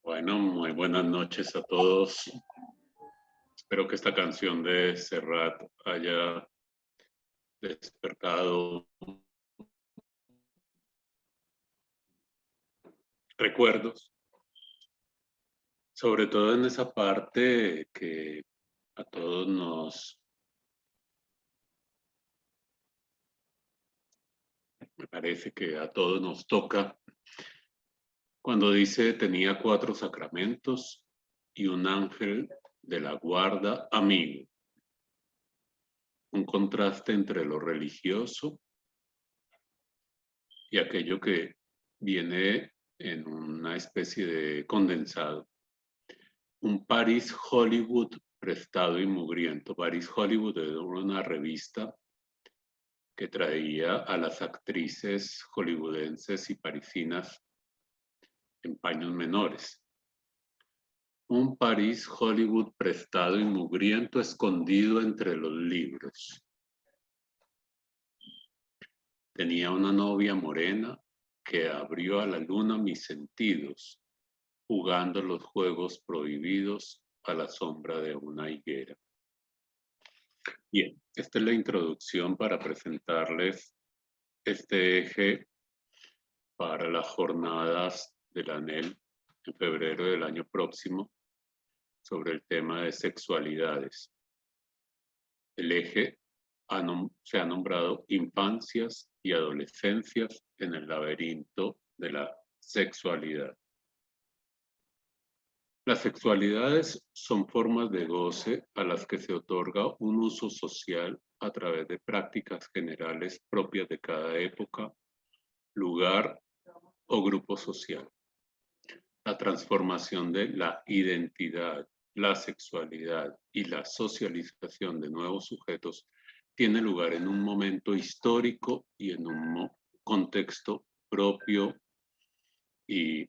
Bueno, muy buenas noches a todos. Espero que esta canción de Serrat haya despertado recuerdos, sobre todo en esa parte que a todos me parece que a todos nos toca, cuando dice tenía 4 sacramentos y un ángel de la guarda amigo. Un contraste entre lo religioso y aquello que viene en una especie de condensado. Un Paris Hollywood prestado y mugriento. Paris Hollywood era una revista que traía a las actrices hollywoodenses y parisinas en paños menores. Un París Hollywood prestado y mugriento escondido entre los libros. Tenía una novia morena que abrió a la luna mis sentidos, jugando los juegos prohibidos a la sombra de una higuera. Bien, esta es la introducción para presentarles este eje para las jornadas del ANEL en febrero del año próximo sobre el tema de sexualidades. El eje se ha nombrado Infancias y Adolescencias en el laberinto de la sexualidad. Las sexualidades son formas de goce a las que se otorga un uso social a través de prácticas generales propias de cada época, lugar o grupo social. La transformación de la identidad, la sexualidad y la socialización de nuevos sujetos tiene lugar en un momento histórico y en un contexto propio y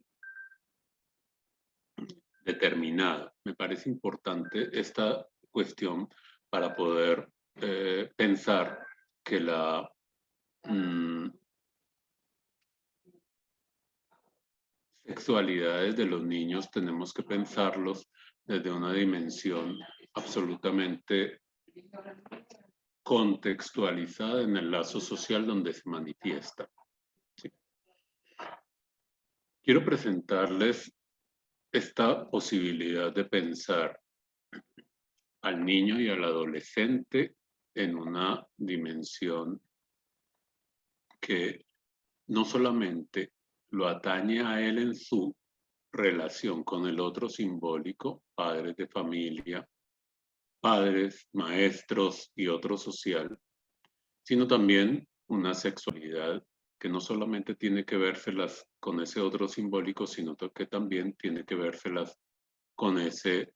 determinada. Me parece importante esta cuestión para poder pensar que la sexualidades de los niños tenemos que pensarlos desde una dimensión absolutamente contextualizada en el lazo social donde se manifiesta. ¿Sí? Quiero presentarles esta posibilidad de pensar al niño y al adolescente en una dimensión que no solamente lo atañe a él en su relación con el otro simbólico, padres de familia, padres, maestros y otro social, sino también una sexualidad que no solamente tiene que vérselas con ese otro simbólico, sino que también tiene que vérselas con ese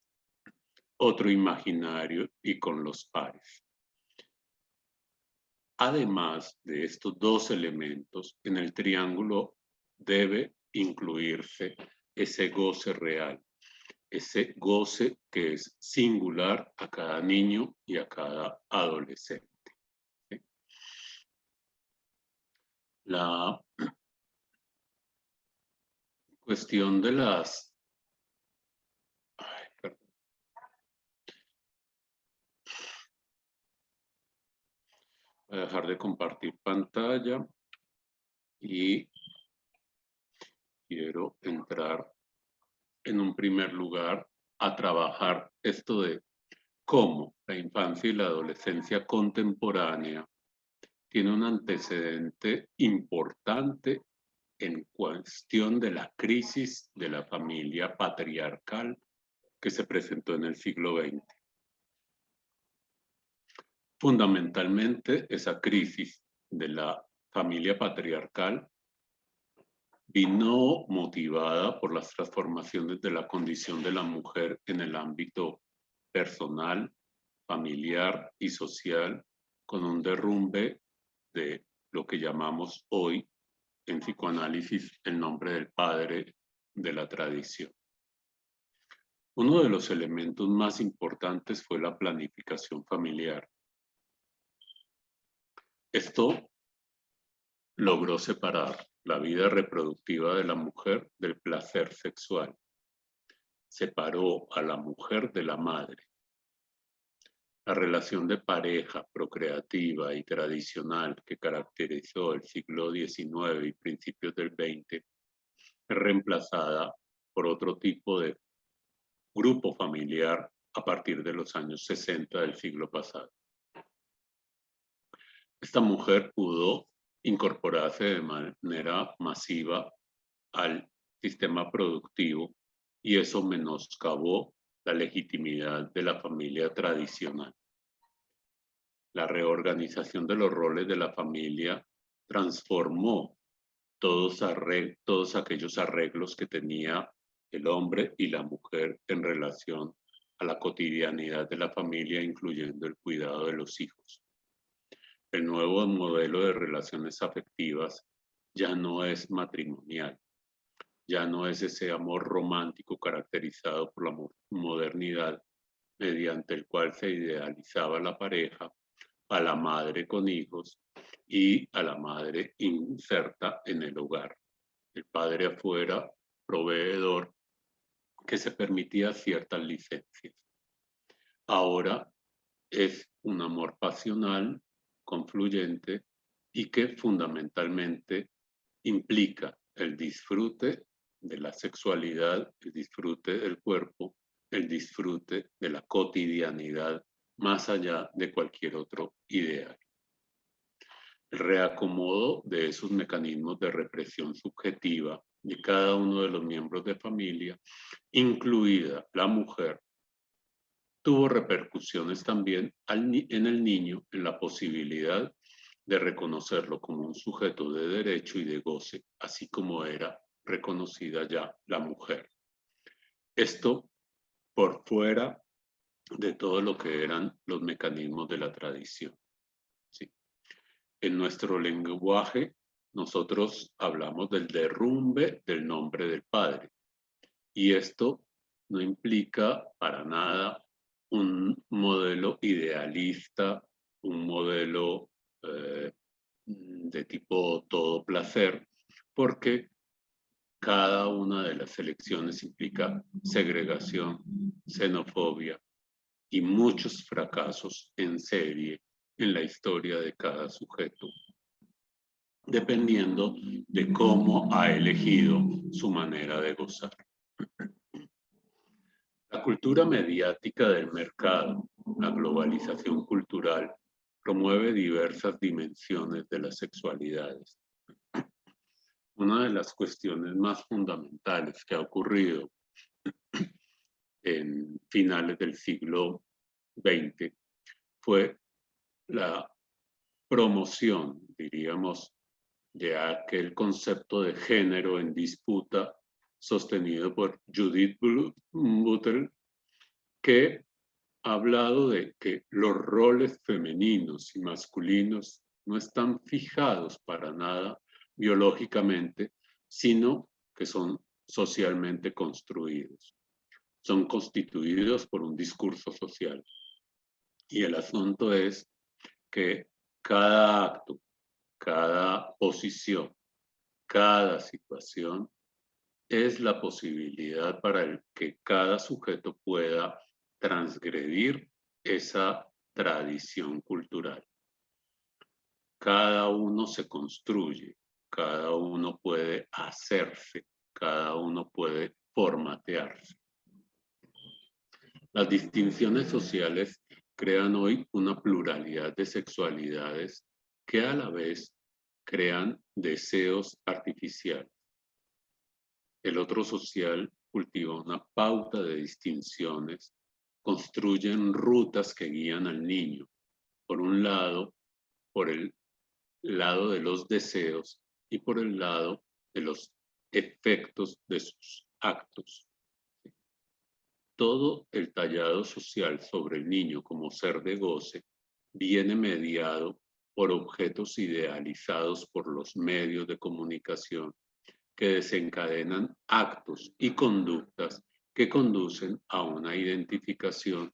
otro imaginario y con los pares. Además de estos dos elementos, en el triángulo debe incluirse ese goce real, ese goce que es singular a cada niño y a cada adolescente. ¿Sí? La cuestión de las... Ay, perdón. Voy a dejar de compartir pantalla y quiero entrar en un primer lugar a trabajar esto de cómo la infancia y la adolescencia contemporánea tiene un antecedente importante en cuestión de la crisis de la familia patriarcal que se presentó en el siglo XX. Fundamentalmente, esa crisis de la familia patriarcal vino motivada por las transformaciones de la condición de la mujer en el ámbito personal, familiar y social, con un derrumbe de lo que llamamos hoy en psicoanálisis el nombre del padre de la tradición. Uno de los elementos más importantes fue la planificación familiar. Esto logró separar la vida reproductiva de la mujer del placer sexual. separó a la mujer de la madre. La relación de pareja procreativa y tradicional que caracterizó el siglo XIX y principios del XX es reemplazada por otro tipo de grupo familiar a partir de los años 60 del siglo pasado. Esta mujer pudo incorporarse de manera masiva al sistema productivo y eso menoscabó la legitimidad de la familia tradicional. La reorganización de los roles de la familia transformó todos aquellos arreglos que tenía el hombre y la mujer en relación a la cotidianidad de la familia, incluyendo el cuidado de los hijos. El nuevo modelo de relaciones afectivas ya no es matrimonial, ya no es ese amor romántico caracterizado por la modernidad, mediante el cual se idealizaba la pareja, a la madre con hijos y a la madre inserta en el hogar. El padre afuera, proveedor, que se permitía ciertas licencias. Ahora es un amor pasional, confluyente y que fundamentalmente implica el disfrute de la sexualidad, el disfrute del cuerpo, el disfrute de la cotidianidad, más allá de cualquier otro ideal. El reacomodo de esos mecanismos de represión subjetiva de cada uno de los miembros de familia, incluida la mujer, tuvo repercusiones también en el niño en la posibilidad de reconocerlo como un sujeto de derecho y de goce, así como era reconocida ya la mujer. Esto por fuera de todo lo que eran los mecanismos de la tradición. ¿Sí? En nuestro lenguaje, nosotros hablamos del derrumbe del nombre del padre. Y esto no implica para nada un modelo idealista, un modelo de tipo todo placer, porque cada una de las elecciones implica segregación, xenofobia y muchos fracasos en serie en la historia de cada sujeto, dependiendo de cómo ha elegido su manera de gozar. La cultura mediática del mercado, la globalización cultural, promueve diversas dimensiones de las sexualidades. Una de las cuestiones más fundamentales que ha ocurrido en finales del siglo XX fue la promoción, diríamos, de aquel concepto de género en disputa sostenido por Judith Butler, que ha hablado de que los roles femeninos y masculinos no están fijados para nada biológicamente, sino que son socialmente construidos. Son constituidos por un discurso social. Y el asunto es que cada acto, cada posición, cada situación es la posibilidad para el que cada sujeto pueda transgredir esa tradición cultural. Cada uno se construye, cada uno puede hacerse, cada uno puede formatearse. Las distinciones sociales crean hoy una pluralidad de sexualidades que a la vez crean deseos artificiales. El otro social cultiva una pauta de distinciones, construyen rutas que guían al niño, por un lado, por el lado de los deseos y por el lado de los efectos de sus actos. Todo el tallado social sobre el niño como ser de goce viene mediado por objetos idealizados por los medios de comunicación que desencadenan actos y conductas que conducen a una identificación,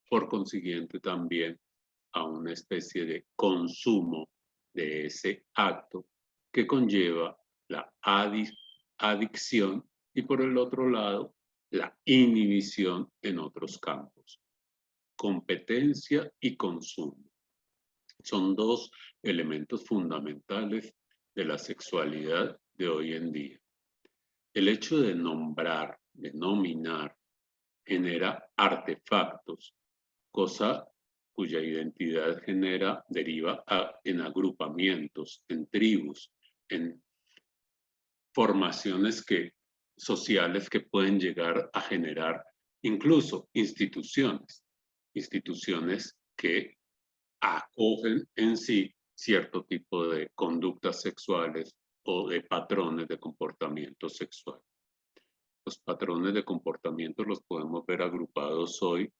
por consiguiente también a una especie de consumo de ese acto que conlleva la adicción y por el otro lado la inhibición en otros campos. Competencia y consumo son dos elementos fundamentales de la sexualidad de hoy en día. El hecho de nombrar, de nominar, genera artefactos, cosa cuya identidad deriva en agrupamientos, en tribus, en formaciones sociales que pueden llegar a generar incluso instituciones que acogen en sí cierto tipo de conductas sexuales o de patrones de comportamiento sexual. Los patrones de comportamiento los podemos ver agrupados hoy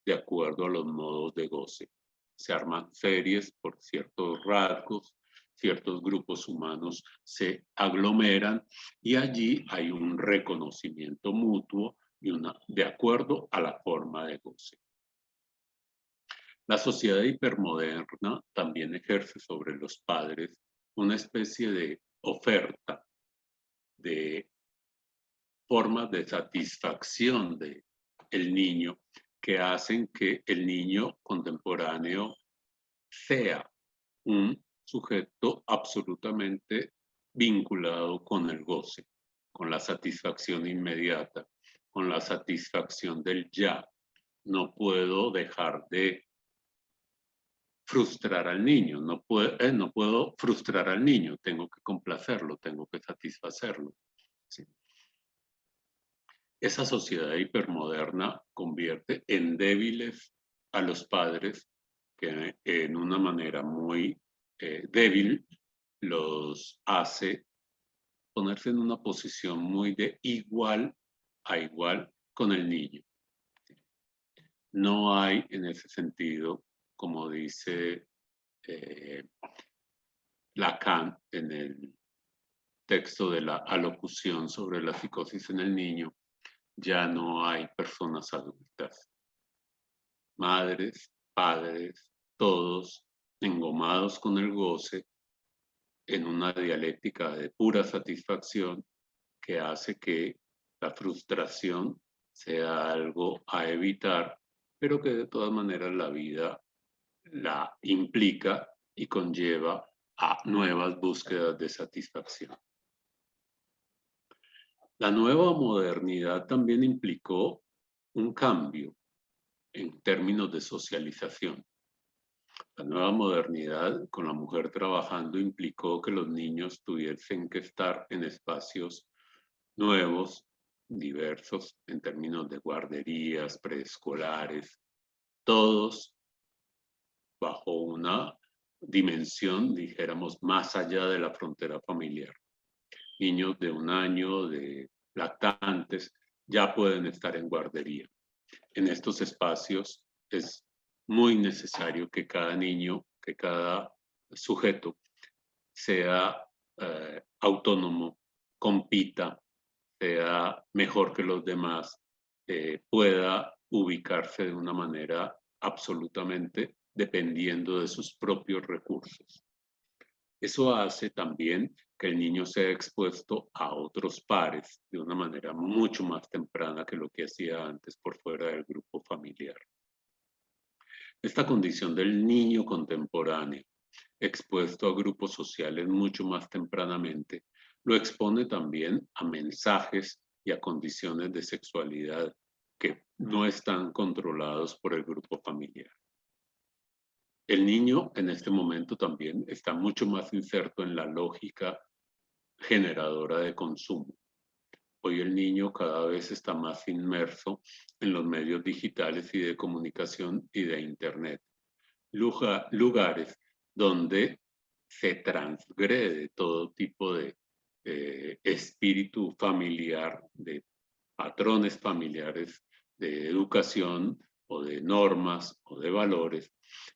de acuerdo a los modos de goce. Se arman series por ciertos rasgos, ciertos grupos humanos se aglomeran y allí hay un reconocimiento mutuo de acuerdo a la forma de goce. La sociedad hipermoderna también ejerce sobre los padres una especie de oferta de formas de satisfacción del niño que hacen que el niño contemporáneo sea un sujeto absolutamente vinculado con el goce, con la satisfacción inmediata, con la satisfacción del ya. No puedo dejar de frustrar al niño, no puedo frustrar al niño, tengo que complacerlo, tengo que satisfacerlo. ¿Sí? Esa sociedad hipermoderna convierte en débiles a los padres que en una manera muy débil los hace ponerse en una posición muy de igual a igual con el niño. No hay en ese sentido, como dice Lacan en el texto de la alocución sobre la psicosis en el niño, ya no hay personas adultas. Madres, padres, todos engomados con el goce en una dialéctica de pura satisfacción que hace que la frustración sea algo a evitar, pero que de todas maneras la vida la implica y conlleva a nuevas búsquedas de satisfacción. La nueva modernidad también implicó un cambio en términos de socialización. La nueva modernidad con la mujer trabajando implicó que los niños tuviesen que estar en espacios nuevos, diversos en términos de guarderías, preescolares, todos bajo una dimensión, dijéramos, más allá de la frontera familiar. Niños de 1 año, de lactantes, ya pueden estar en guardería. En estos espacios es muy necesario que cada niño, que cada sujeto sea autónomo, compita, sea mejor que los demás, pueda ubicarse de una manera absolutamente dependiendo de sus propios recursos. Eso hace también que el niño sea expuesto a otros pares de una manera mucho más temprana que lo que hacía antes por fuera del grupo familiar. Esta condición del niño contemporáneo, expuesto a grupos sociales mucho más tempranamente, lo expone también a mensajes y a condiciones de sexualidad que no están controlados por el grupo familiar. El niño en este momento también está mucho más inserto en la lógica generadora de consumo. Hoy el niño cada vez está más inmerso en los medios digitales y de comunicación y de Internet. Lugares donde se transgrede todo tipo de espíritu familiar, de patrones familiares, de educación o de normas o de valores,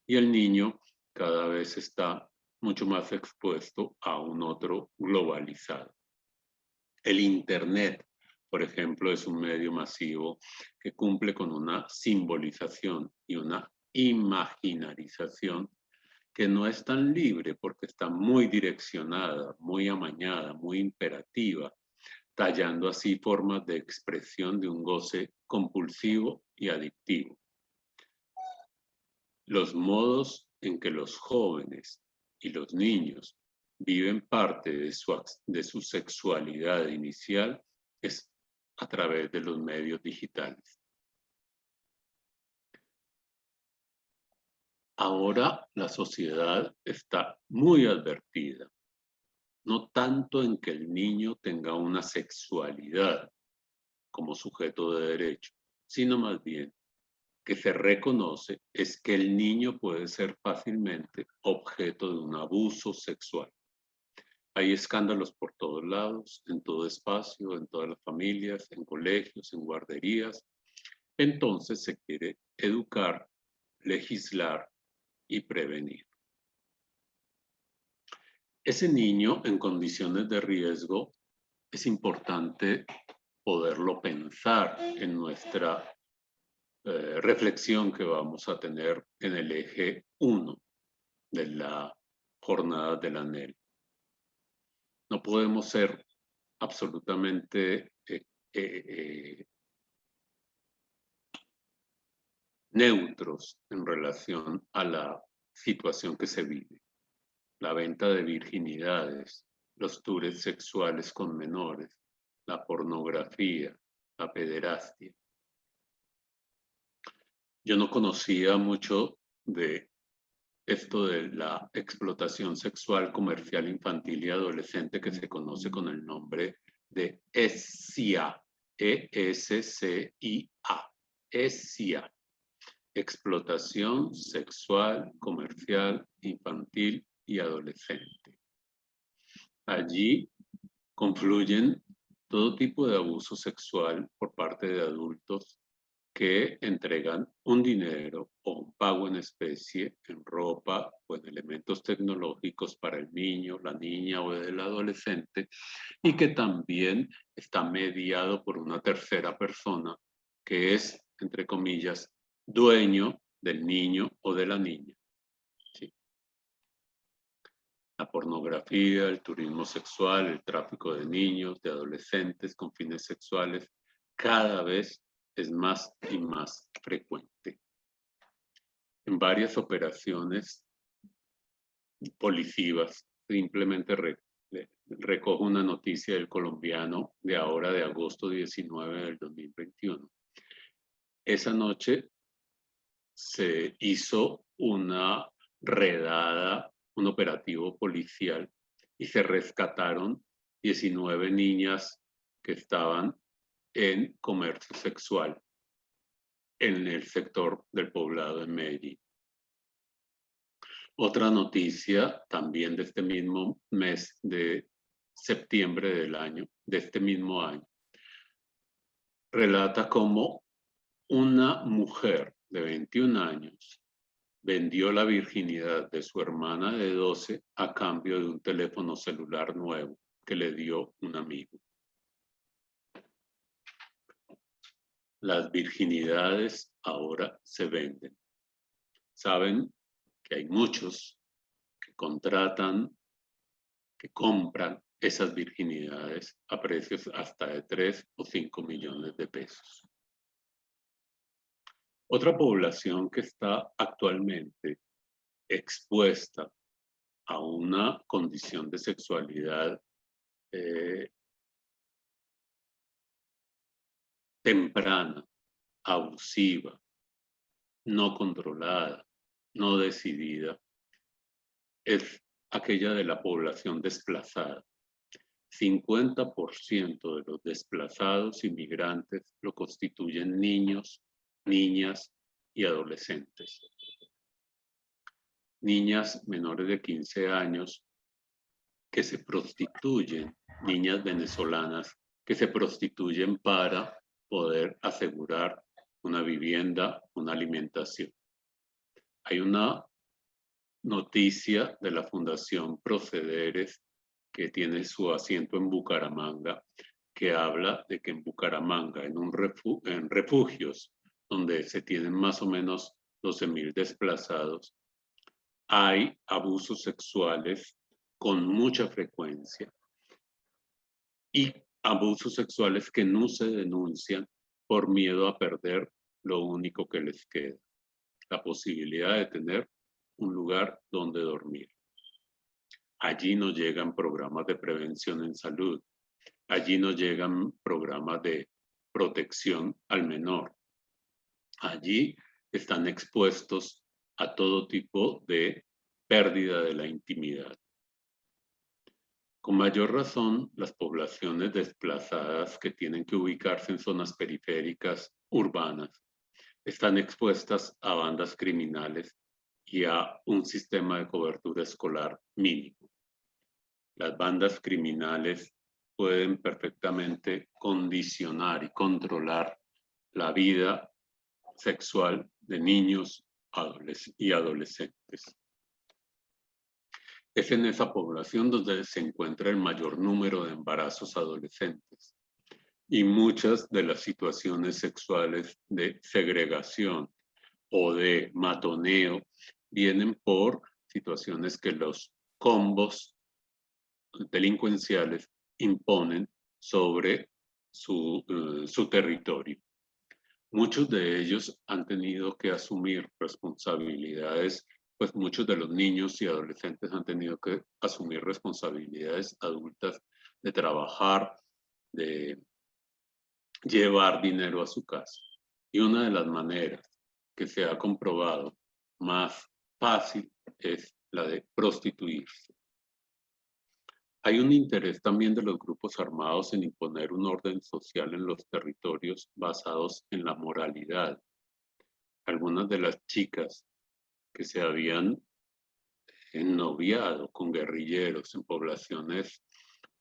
y el niño cada vez está mucho más expuesto a un otro globalizado. El Internet, por ejemplo, es un medio masivo que cumple con una simbolización y una imaginarización que no es tan libre porque está muy direccionada, muy amañada, muy imperativa. tallando así formas de expresión de un goce compulsivo y adictivo. Los modos en que los jóvenes y los niños viven parte de su sexualidad inicial es a través de los medios digitales. Ahora la sociedad está muy advertida, no tanto en que el niño tenga una sexualidad como sujeto de derecho, sino más bien que se reconoce es que el niño puede ser fácilmente objeto de un abuso sexual. Hay escándalos por todos lados, en todo espacio, en todas las familias, en colegios, en guarderías. Entonces se quiere educar, legislar y prevenir. Ese niño en condiciones de riesgo es importante poderlo pensar en nuestra reflexión que vamos a tener en el eje 1 de la jornada del anhelo. No podemos ser absolutamente neutros en relación a la situación que se vive. La venta de virginidades, los tours sexuales con menores, la pornografía, la pederastia. Yo no conocía mucho de esto de la explotación sexual comercial infantil y adolescente que se conoce con el nombre de ESCIA, E-S-C-I-A, ESCIA, explotación sexual comercial infantil y adolescente. Allí confluyen todo tipo de abuso sexual por parte de adultos que entregan un dinero o un pago en especie, en ropa o en elementos tecnológicos para el niño, la niña o el adolescente, y que también está mediado por una tercera persona que es, entre comillas, dueño del niño o de la niña. ¿Sí? La pornografía, el turismo sexual, el tráfico de niños, de adolescentes con fines sexuales, cada vez es más y más frecuente. En varias operaciones policivas, simplemente recojo una noticia del colombiano de ahora, de agosto 19 del 2021. Esa noche se hizo una redada, un operativo policial, y se rescataron 19 niñas que estaban en comercio sexual en el sector del poblado de Medellín. Otra noticia también de este mismo mes de septiembre de este mismo año, relata cómo una mujer de 21 años vendió la virginidad de su hermana de 12 a cambio de un teléfono celular nuevo que le dio un amigo. Las virginidades ahora se venden. Saben que hay muchos que contratan, que compran esas virginidades a precios hasta de 3 o 5 millones de pesos. Otra población que está actualmente expuesta a una condición de sexualidad temprana, abusiva, no controlada, no decidida, es aquella de la población desplazada. 50% de los desplazados inmigrantes lo constituyen niños, niñas y adolescentes. Niñas menores de 15 años que se prostituyen, niñas venezolanas que se prostituyen para poder asegurar una vivienda, una alimentación. Hay una noticia de la Fundación Procederes que tiene su asiento en Bucaramanga, que habla de que en Bucaramanga, en refugios donde se tienen más o menos 12.000 desplazados, hay abusos sexuales con mucha frecuencia y abusos sexuales que no se denuncian por miedo a perder lo único que les queda, la posibilidad de tener un lugar donde dormir. Allí no llegan programas de prevención en salud, allí no llegan programas de protección al menor. Allí están expuestos a todo tipo de pérdida de la intimidad. Con mayor razón, las poblaciones desplazadas que tienen que ubicarse en zonas periféricas urbanas están expuestas a bandas criminales y a un sistema de cobertura escolar mínimo. Las bandas criminales pueden perfectamente condicionar y controlar la vida sexual de niños y adolescentes. Es en esa población donde se encuentra el mayor número de embarazos adolescentes y muchas de las situaciones sexuales de segregación o de matoneo vienen por situaciones que los combos delincuenciales imponen sobre su territorio. Muchos de ellos han tenido que asumir responsabilidades, pues muchos de los niños y adolescentes han tenido que asumir responsabilidades adultas de trabajar, de llevar dinero a su casa. Y una de las maneras que se ha comprobado más fácil es la de prostituirse. Hay un interés también de los grupos armados en imponer un orden social en los territorios basados en la moralidad. Algunas de las chicas que se habían ennoviado con guerrilleros en poblaciones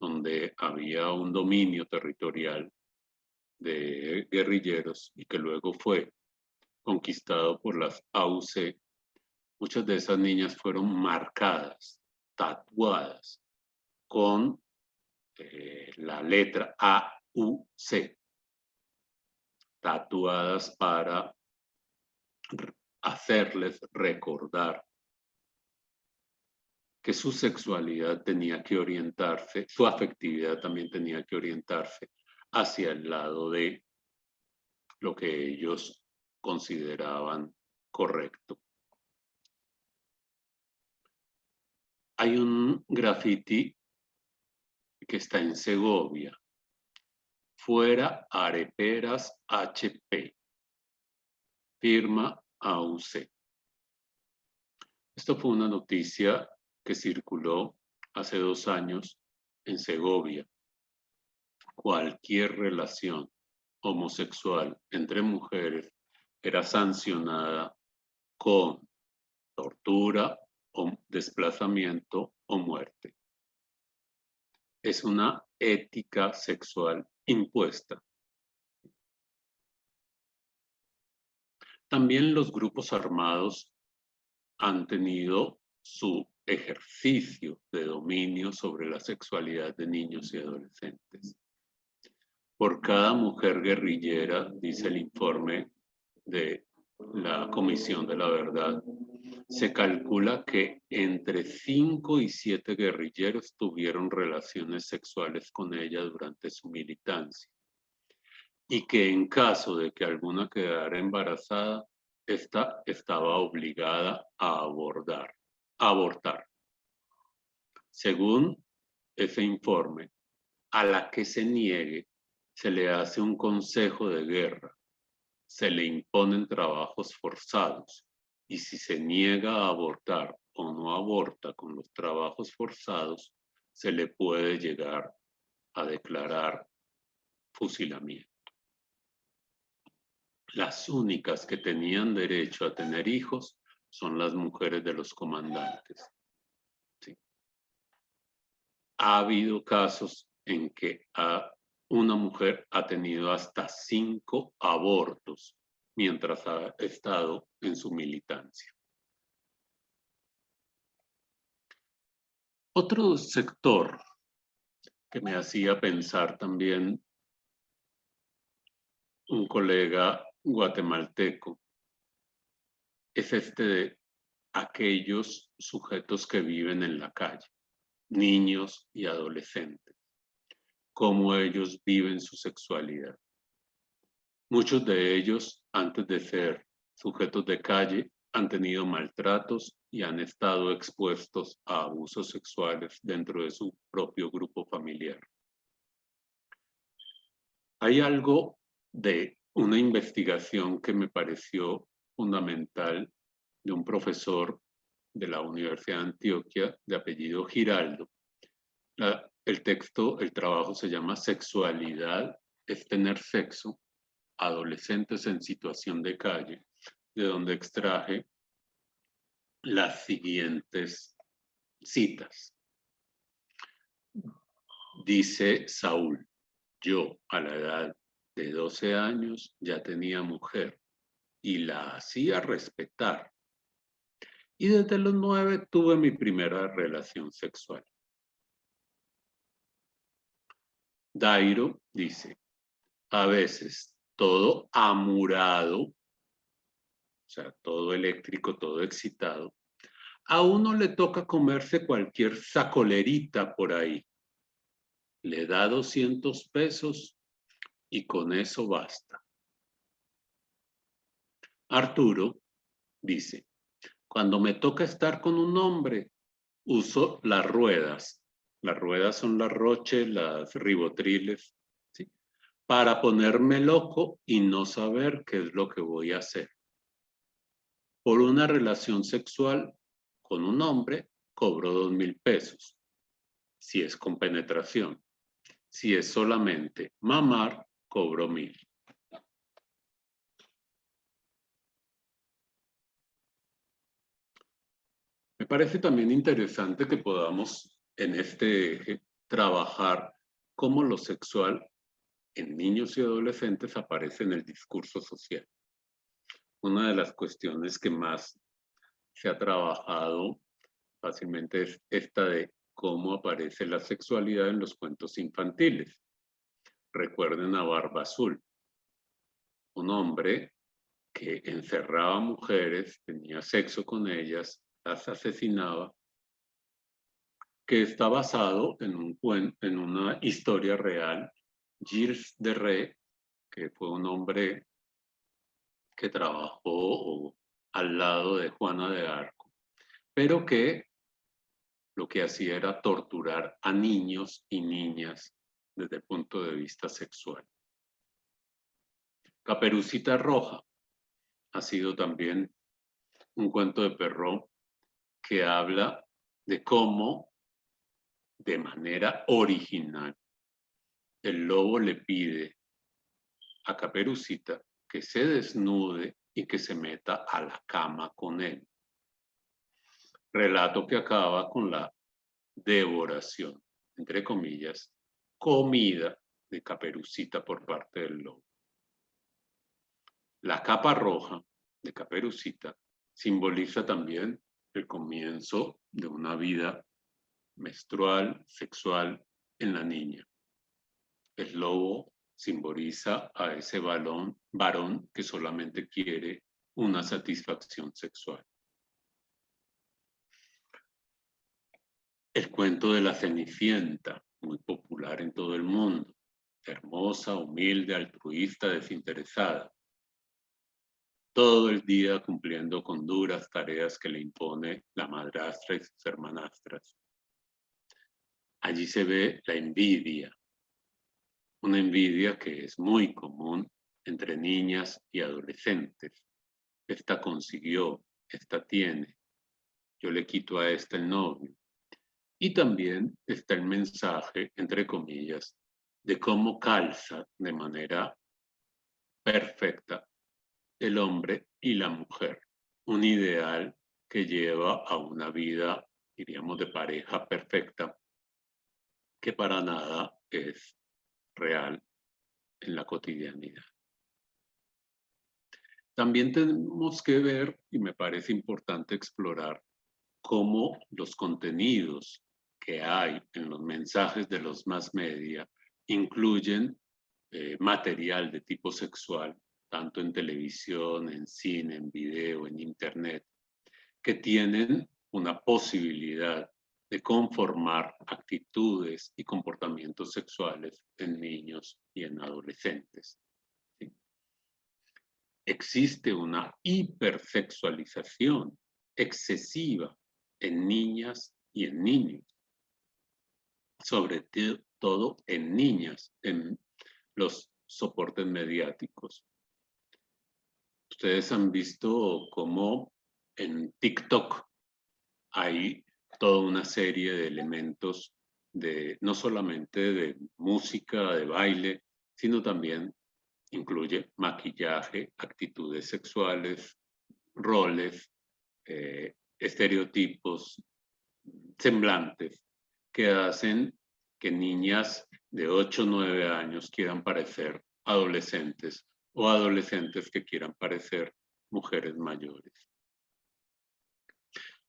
donde había un dominio territorial de guerrilleros y que luego fue conquistado por las AUC, muchas de esas niñas fueron marcadas, tatuadas con la letra AUC, tatuadas para hacerles recordar que su sexualidad tenía que orientarse, su afectividad también tenía que orientarse hacia el lado de lo que ellos consideraban correcto. Hay un graffiti que está en Segovia, fuera areperas HP, firma AUC. Esto fue una noticia que circuló hace 2 años en Segovia. Cualquier relación homosexual entre mujeres era sancionada con tortura o desplazamiento o muerte. Es una ética sexual impuesta. También los grupos armados han tenido su ejercicio de dominio sobre la sexualidad de niños y adolescentes. Por cada mujer guerrillera, dice el informe de la Comisión de la Verdad, se calcula que entre 5 y 7 guerrilleros tuvieron relaciones sexuales con ella durante su militancia y que en caso de que alguna quedara embarazada, esta estaba obligada a abortar. Según ese informe, a la que se niegue, se le hace un consejo de guerra, se le imponen trabajos forzados y si se niega a abortar o no aborta con los trabajos forzados, se le puede llegar a declarar fusilamiento. Las únicas que tenían derecho a tener hijos son las mujeres de los comandantes. ¿Sí? Ha habido casos en que una mujer ha tenido hasta 5 abortos mientras ha estado en su militancia. Otro sector que me hacía pensar también un colega guatemalteco es este de aquellos sujetos que viven en la calle, niños y adolescentes, cómo ellos viven su sexualidad. Muchos de ellos, antes de ser sujetos de calle, han tenido maltratos y han estado expuestos a abusos sexuales dentro de su propio grupo familiar. Hay algo de una investigación que me pareció fundamental de un profesor de la Universidad de Antioquia de apellido Giraldo. El trabajo se llama Sexualidad es tener sexo, adolescentes en situación de calle, de donde extraje las siguientes citas. Dice Saúl: yo a la edad de 12 años ya tenía mujer y la hacía respetar. Y desde los 9 tuve mi primera relación sexual. Dairo dice: a veces todo amurado, o sea, todo eléctrico, todo excitado, a uno le toca comerse cualquier sacolerita por ahí. Le da 200 pesos y con eso basta. Arturo dice: cuando me toca estar con un hombre, uso las ruedas. Las ruedas son las Roche, las ribotriles, ¿sí? Para ponerme loco y no saber qué es lo que voy a hacer. Por una relación sexual con un hombre, cobro 2,000 pesos, si es con penetración. Si es solamente mamar, cobro 1,000. Me parece también interesante que podamos en este eje trabajar cómo lo sexual en niños y adolescentes aparece en el discurso social. Una de las cuestiones que más se ha trabajado fácilmente es esta de cómo aparece la sexualidad en los cuentos infantiles. Recuerden a Barba Azul, un hombre que encerraba mujeres, tenía sexo con ellas, las asesinaba, que está basado en una historia real. Gilles de Rais, que fue un hombre que trabajó al lado de Juana de Arco, pero que lo que hacía era torturar a niños y niñas desde el punto de vista sexual. Caperucita Roja ha sido también un cuento de Perrault que habla de cómo, de manera original, el lobo le pide a Caperucita que se desnude y que se meta a la cama con él. Relato que acaba con la devoración, entre comillas, comida de Caperucita por parte del lobo. La capa roja de Caperucita simboliza también el comienzo de una vida menstrual, sexual en la niña. El lobo simboliza a ese varón que solamente quiere una satisfacción sexual. El cuento de la Cenicienta, muy popular en todo el mundo, hermosa, humilde, altruista, desinteresada, todo el día cumpliendo con duras tareas que le impone la madrastra y sus hermanastras. Allí se ve la envidia, una envidia que es muy común entre niñas y adolescentes. Esta consiguió, esta tiene, yo le quito a esta el novio. Y también está el mensaje, entre comillas, de cómo calza de manera perfecta el hombre y la mujer. Un ideal que lleva a una vida, diríamos, de pareja perfecta, que para nada es real en la cotidianidad. También tenemos que ver, y me parece importante explorar, cómo los contenidos que hay en los mensajes de los mass media incluyen material de tipo sexual, tanto en televisión, en cine, en video, en internet, que tienen una posibilidad de conformar actitudes y comportamientos sexuales en niños y en adolescentes. ¿Sí? Existe una hipersexualización excesiva en niñas y en niños, sobre todo en niñas, en los soportes mediáticos. Ustedes han visto cómo en TikTok hay toda una serie de elementos no solamente de música, de baile, sino también incluye maquillaje, actitudes sexuales, roles, estereotipos, semblantes, que hacen que niñas de 8 o 9 años quieran parecer adolescentes o adolescentes que quieran parecer mujeres mayores.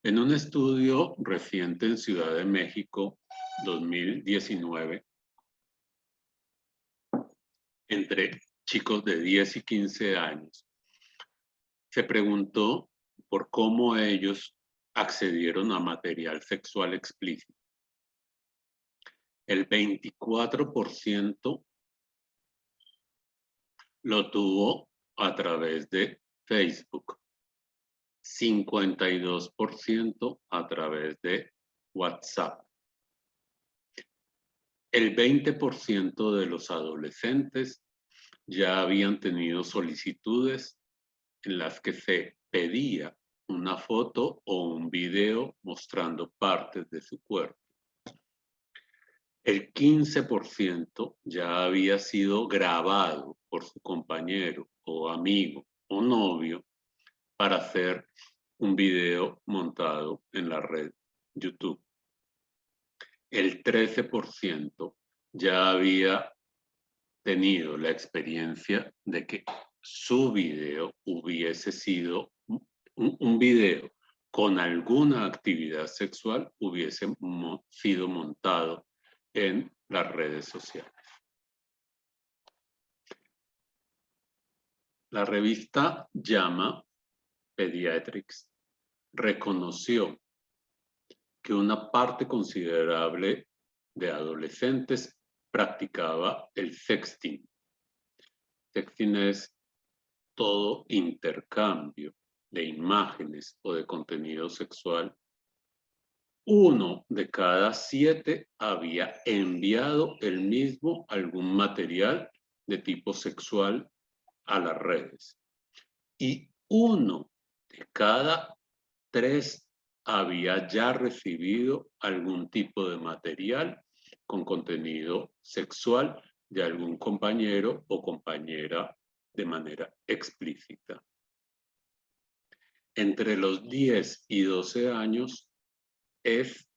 En un estudio reciente en Ciudad de México, 2019, entre chicos de 10 y 15 años, se preguntó por cómo ellos accedieron a material sexual explícito. El 24% lo tuvo a través de Facebook, 52% a través de WhatsApp. El 20% de los adolescentes ya habían tenido solicitudes en las que se pedía una foto o un video mostrando partes de su cuerpo. El 15% ya había sido grabado por su compañero o amigo o novio para hacer un video montado en la red YouTube. El 13% ya había tenido la experiencia de que su video hubiese sido un video con alguna actividad sexual hubiese sido montado en las redes sociales. La revista JAMA Pediatrics reconoció que una parte considerable de adolescentes practicaba el sexting. Sexting es todo intercambio de imágenes o de contenido sexual. 1 de cada 7 había enviado el mismo algún material de tipo sexual a las redes. Y 1 de cada 3 había ya recibido algún tipo de material con contenido sexual de algún compañero o compañera de manera explícita. Entre los 10 y 12 años es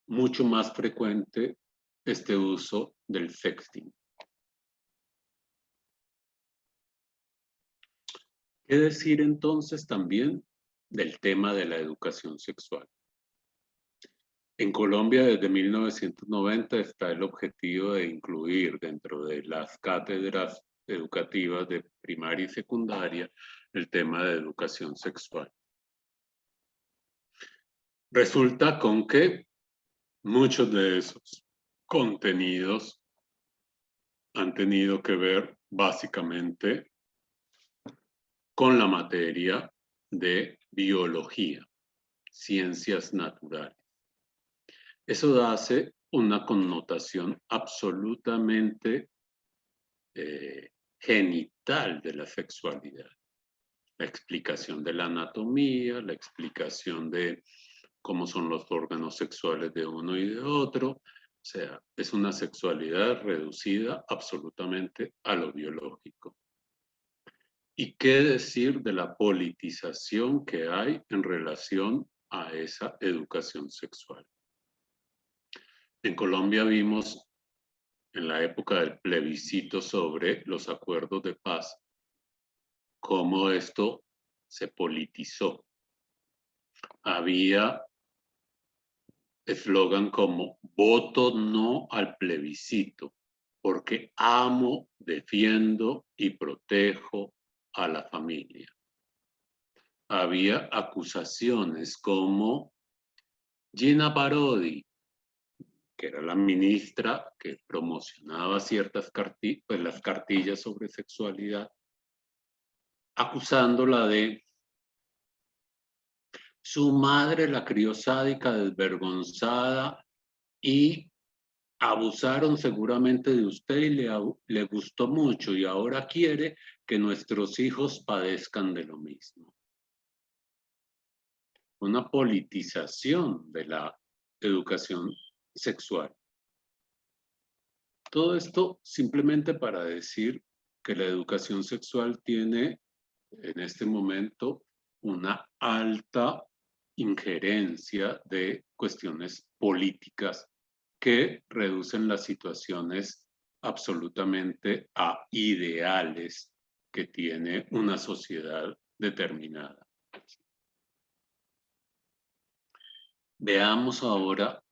mucho más frecuente este uso del sexting. ¿Qué decir entonces también del tema de la educación sexual? En Colombia desde 1990 está el objetivo de incluir dentro de las cátedras educativas de primaria y secundaria el tema de educación sexual. Resulta con que muchos de esos contenidos han tenido que ver básicamente con la materia de biología, ciencias naturales. Eso hace una connotación absolutamente genital de la sexualidad. La explicación de la anatomía, la explicación de cómo son los órganos sexuales de uno y de otro. O sea, es una sexualidad reducida absolutamente a lo biológico. ¿Y qué decir de la politización que hay en relación a esa educación sexual? En Colombia vimos en la época del plebiscito sobre los acuerdos de paz cómo esto se politizó. Había eslogan como voto no al plebiscito porque amo, defiendo y protejo a la familia. Había acusaciones como Gina Parodi, que era la ministra que promocionaba ciertas cartillas, pues las cartillas sobre sexualidad, acusándola de su madre la crió sádica, desvergonzada y abusaron seguramente de usted y le gustó mucho y ahora quiere que nuestros hijos padezcan de lo mismo. Una politización de la educación sexual. Todo esto simplemente para decir que la educación sexual tiene en este momento una alta injerencia de cuestiones políticas que reducen las situaciones absolutamente a ideales que tiene una sociedad determinada. Veamos ahora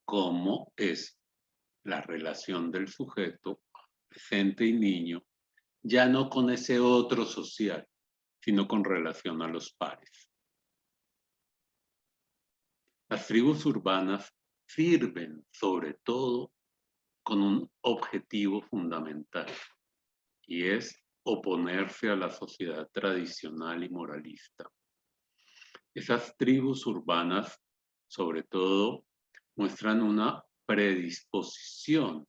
cómo es la relación del sujeto, adolescente y niño, ya no con ese otro social, sino con relación a los pares. Las tribus urbanas sirven sobre todo con un objetivo fundamental y es oponerse a la sociedad tradicional y moralista. Esas tribus urbanas sobre todo muestran una predisposición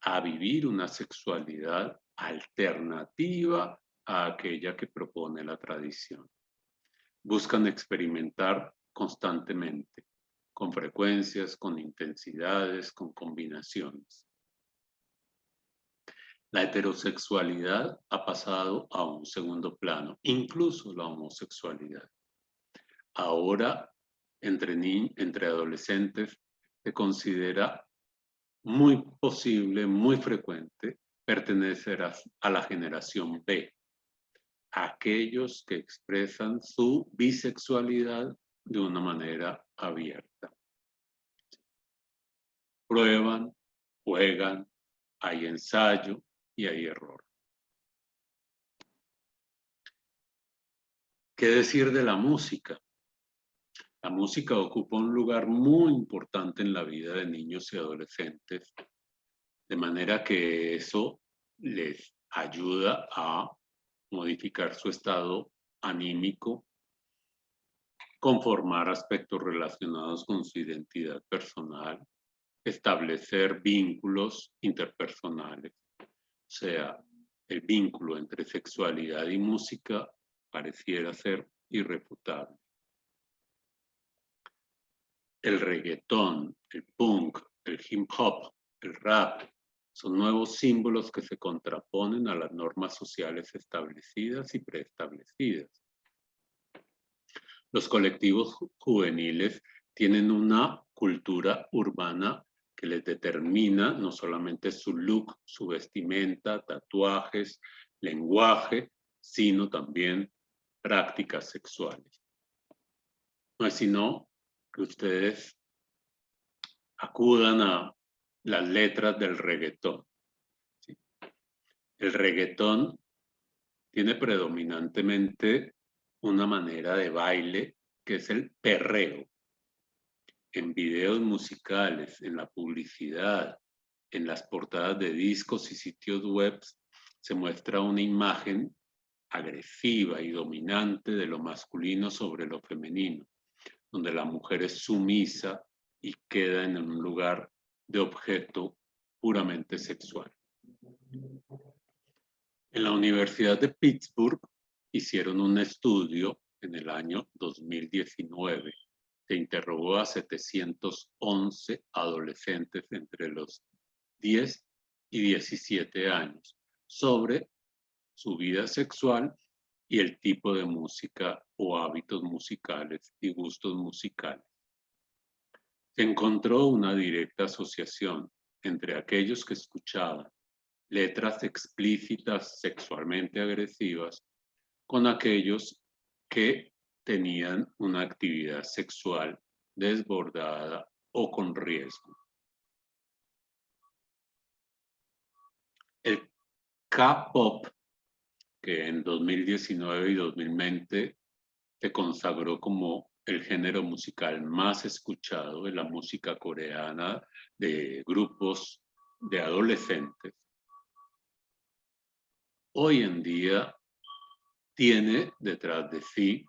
a vivir una sexualidad alternativa a aquella que propone la tradición. Buscan experimentar constantemente, con frecuencias, con intensidades, con combinaciones. La heterosexualidad ha pasado a un segundo plano, incluso la homosexualidad. Ahora, entre adolescentes, se considera muy posible, muy frecuente, pertenecer a la generación B, aquellos que expresan su bisexualidad de una manera abierta. Prueban, juegan, hay ensayo y hay error. ¿Qué decir de la música? La música ocupa un lugar muy importante en la vida de niños y adolescentes, de manera que eso les ayuda a modificar su estado anímico, conformar aspectos relacionados con su identidad personal, establecer vínculos interpersonales. O sea, el vínculo entre sexualidad y música pareciera ser irrefutable. El reggaetón, el punk, el hip hop, el rap, son nuevos símbolos que se contraponen a las normas sociales establecidas y preestablecidas. Los colectivos juveniles tienen una cultura urbana que les determina no solamente su look, su vestimenta, tatuajes, lenguaje, sino también prácticas sexuales. No es sino que ustedes acudan a las letras del reggaetón. ¿Sí? El reggaetón tiene predominantemente una manera de baile que es el perreo. En videos musicales, en la publicidad, en las portadas de discos y sitios web, se muestra una imagen agresiva y dominante de lo masculino sobre lo femenino, donde la mujer es sumisa y queda en un lugar de objeto puramente sexual. En la Universidad de Pittsburgh hicieron un estudio en el año 2019. Se interrogó a 711 adolescentes entre los 10 y 17 años sobre su vida sexual y el tipo de música o hábitos musicales y gustos musicales. Se encontró una directa asociación entre aquellos que escuchaban letras explícitas sexualmente agresivas con aquellos que tenían una actividad sexual desbordada o con riesgo. El K-pop, que en 2019 y 2020 se consagró como el género musical más escuchado de la música coreana de grupos de adolescentes, hoy en día tiene detrás de sí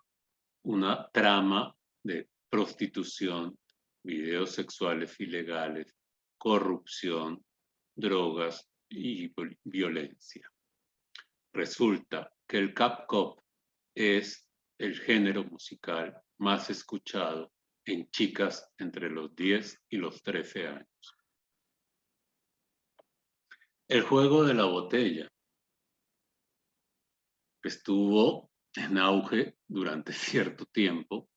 una trama de prostitución, videos sexuales ilegales, corrupción, drogas y violencia. Resulta que el K-pop es el género musical más escuchado en chicas entre los 10 y los 13 años. El juego de la botella estuvo en auge durante cierto tiempo.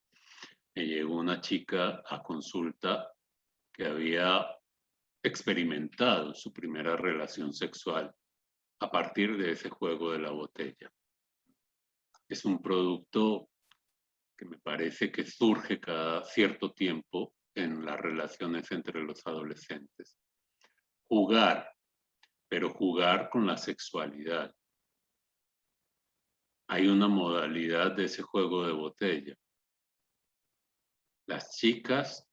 Me llegó una chica a consulta que había experimentado su primera relación sexual a partir de ese juego de la botella. Es un producto que me parece que surge cada cierto tiempo en las relaciones entre los adolescentes. Jugar, pero jugar con la sexualidad. Hay una modalidad de ese juego de botella. Las chicas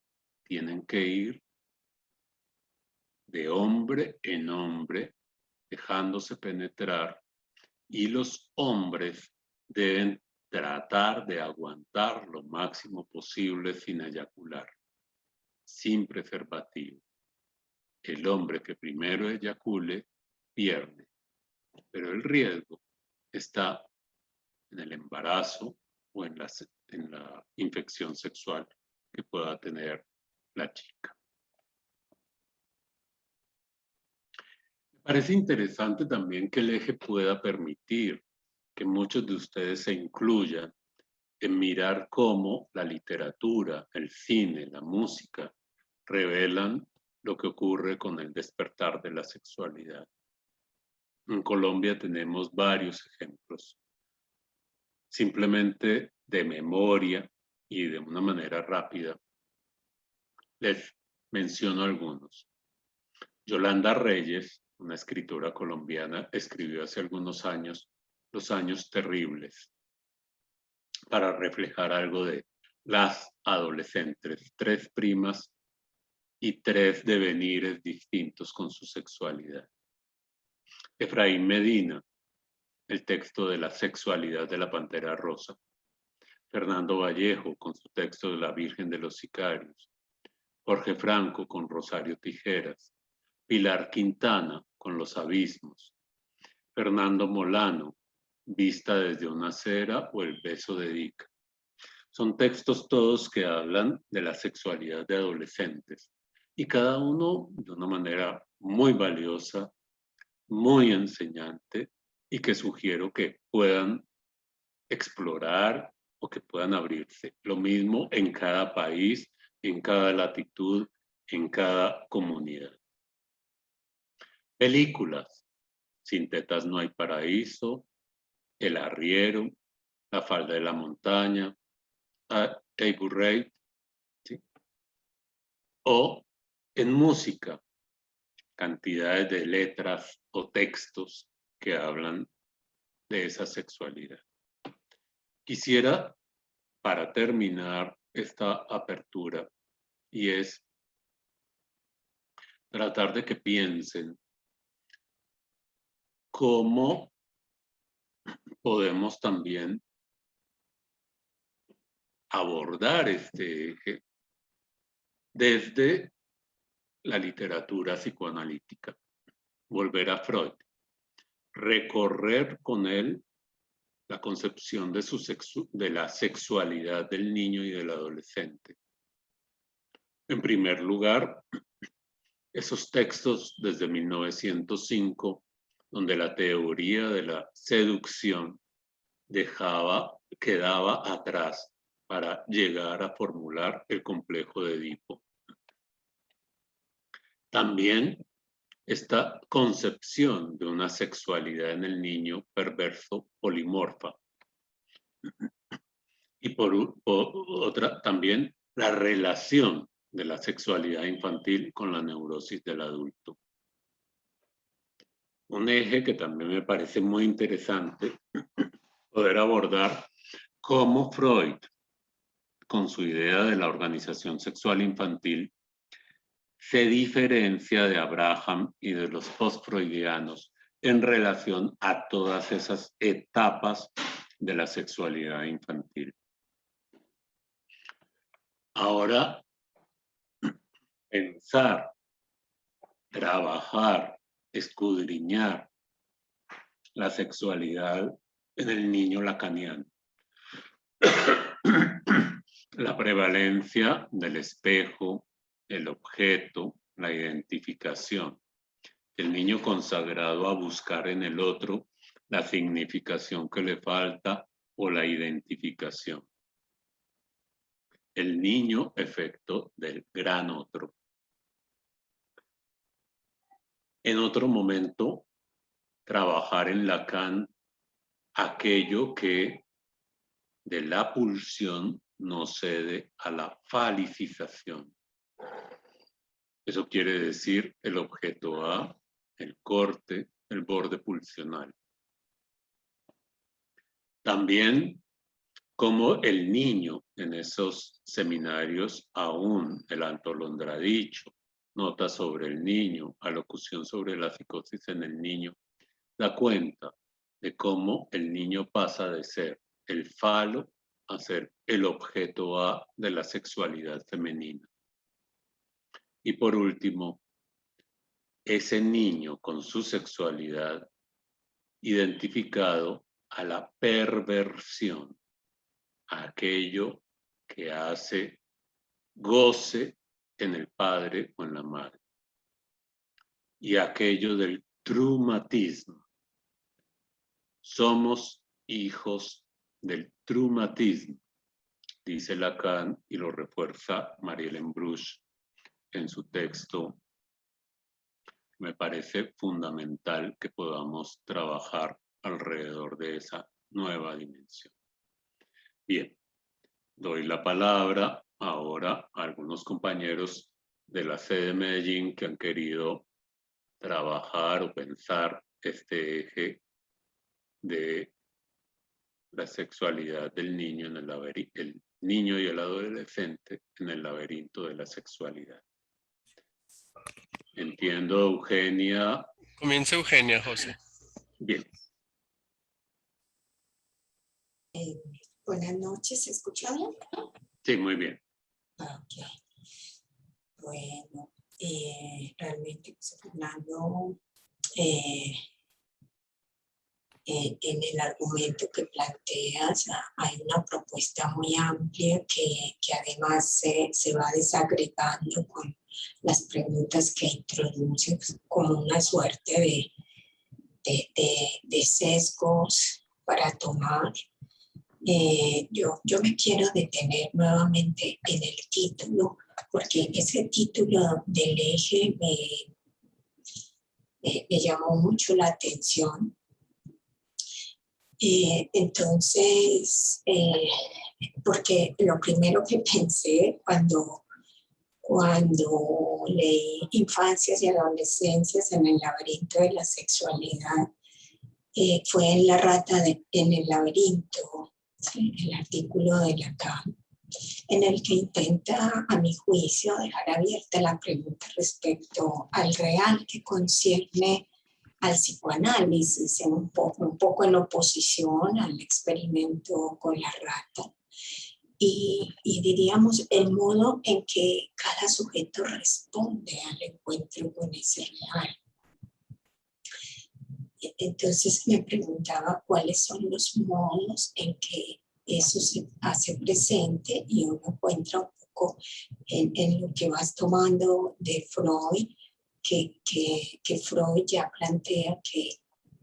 tienen que ir de hombre en hombre, dejándose penetrar, y los hombres deben tratar de aguantar lo máximo posible sin eyacular, sin preservativo. El hombre que primero eyacule pierde, pero el riesgo está en el embarazo o en la infección sexual que pueda tener la chica. Me parece interesante también que el eje pueda permitir que muchos de ustedes se incluyan en mirar cómo la literatura, el cine, la música revelan lo que ocurre con el despertar de la sexualidad. En Colombia tenemos varios ejemplos. Simplemente de memoria y de una manera rápida, les menciono algunos. Yolanda Reyes, una escritora colombiana, escribió hace algunos años Los años terribles, para reflejar algo de las adolescentes, 3 primas y 3 devenires distintos con su sexualidad. Efraín Medina, el texto de la sexualidad de la Pantera Rosa. Fernando Vallejo, con su texto de la Virgen de los Sicarios. Jorge Franco, con Rosario Tijeras. Pilar Quintana, con Los Abismos. Fernando Molano, Vista desde una acera o El beso de Dick. Son textos todos que hablan de la sexualidad de adolescentes y cada uno de una manera muy valiosa, muy enseñante y que sugiero que puedan explorar o que puedan abrirse. Lo mismo en cada país, en cada latitud, en cada comunidad. Películas. Sin tetas no hay paraíso, El arriero, La falda de la montaña, Abu Ghraib, ¿sí? O en música, cantidades de letras o textos que hablan de esa sexualidad. Quisiera, para terminar esta apertura, y es tratar de que piensen cómo podemos también abordar este eje desde la literatura psicoanalítica. Volver a Freud, recorrer con él la concepción de la sexualidad del niño y del adolescente. En primer lugar, esos textos desde 1905, donde la teoría de la seducción quedaba atrás para llegar a formular el complejo de Edipo. También esta concepción de una sexualidad en el niño perverso polimorfa. Y por otra, también la relación de la sexualidad infantil con la neurosis del adulto. Un eje que también me parece muy interesante poder abordar cómo Freud con su idea de la organización sexual infantil, se diferencia de Abraham y de los post-freudianos en relación a todas esas etapas de la sexualidad infantil. Ahora, pensar, trabajar, escudriñar la sexualidad en el niño lacaniano. La prevalencia del espejo, el objeto, la identificación. El niño consagrado a buscar en el otro la significación que le falta o la identificación. El niño efecto del gran otro. En otro momento, trabajar en Lacan aquello que de la pulsión no cede a la falicización. Eso quiere decir el objeto A, el corte, el borde pulsional. También como el niño en esos seminarios, aún el antolondradicho, nota sobre el niño, alocución sobre la psicosis en el niño, da cuenta de cómo el niño pasa de ser el falo a ser el objeto A de la sexualidad femenina. Y por último, ese niño con su sexualidad identificado a la perversión, a aquello que hace goce en el padre o en la madre, y aquello del traumatismo. Somos hijos del traumatismo, dice Lacan y lo refuerza Marie-Hélène Bruch en su texto. Me parece fundamental que podamos trabajar alrededor de esa nueva dimensión. Bien, doy la palabra ahora a algunos compañeros de la sede de Medellín que han querido trabajar o pensar este eje de la sexualidad del niño en el niño y el adolescente en el laberinto de la sexualidad. Entiendo, Eugenia. Comienza Eugenia, José. Bien. Buenas noches, ¿se escucha bien? Sí, muy bien. Ok. Bueno, realmente, José Fernando, en el argumento que planteas hay una propuesta muy amplia que además se va desagregando con las preguntas que introduce como una suerte de sesgos para tomar. Yo me quiero detener nuevamente en el título, porque ese título del eje me llamó mucho la atención. Entonces, porque lo primero que pensé cuando leí Infancias y Adolescencias en el laberinto de la sexualidad, fue en La rata en el laberinto, ¿sí? El artículo de Lacan, en el que intenta, a mi juicio, dejar abierta la pregunta respecto al real que concierne al psicoanálisis, un poco en oposición al experimento con la rata. Y diríamos el modo en que cada sujeto responde al encuentro con ese real. Entonces me preguntaba cuáles son los modos en que eso se hace presente, y uno encuentra un poco en lo que vas tomando de Freud, que Freud ya plantea que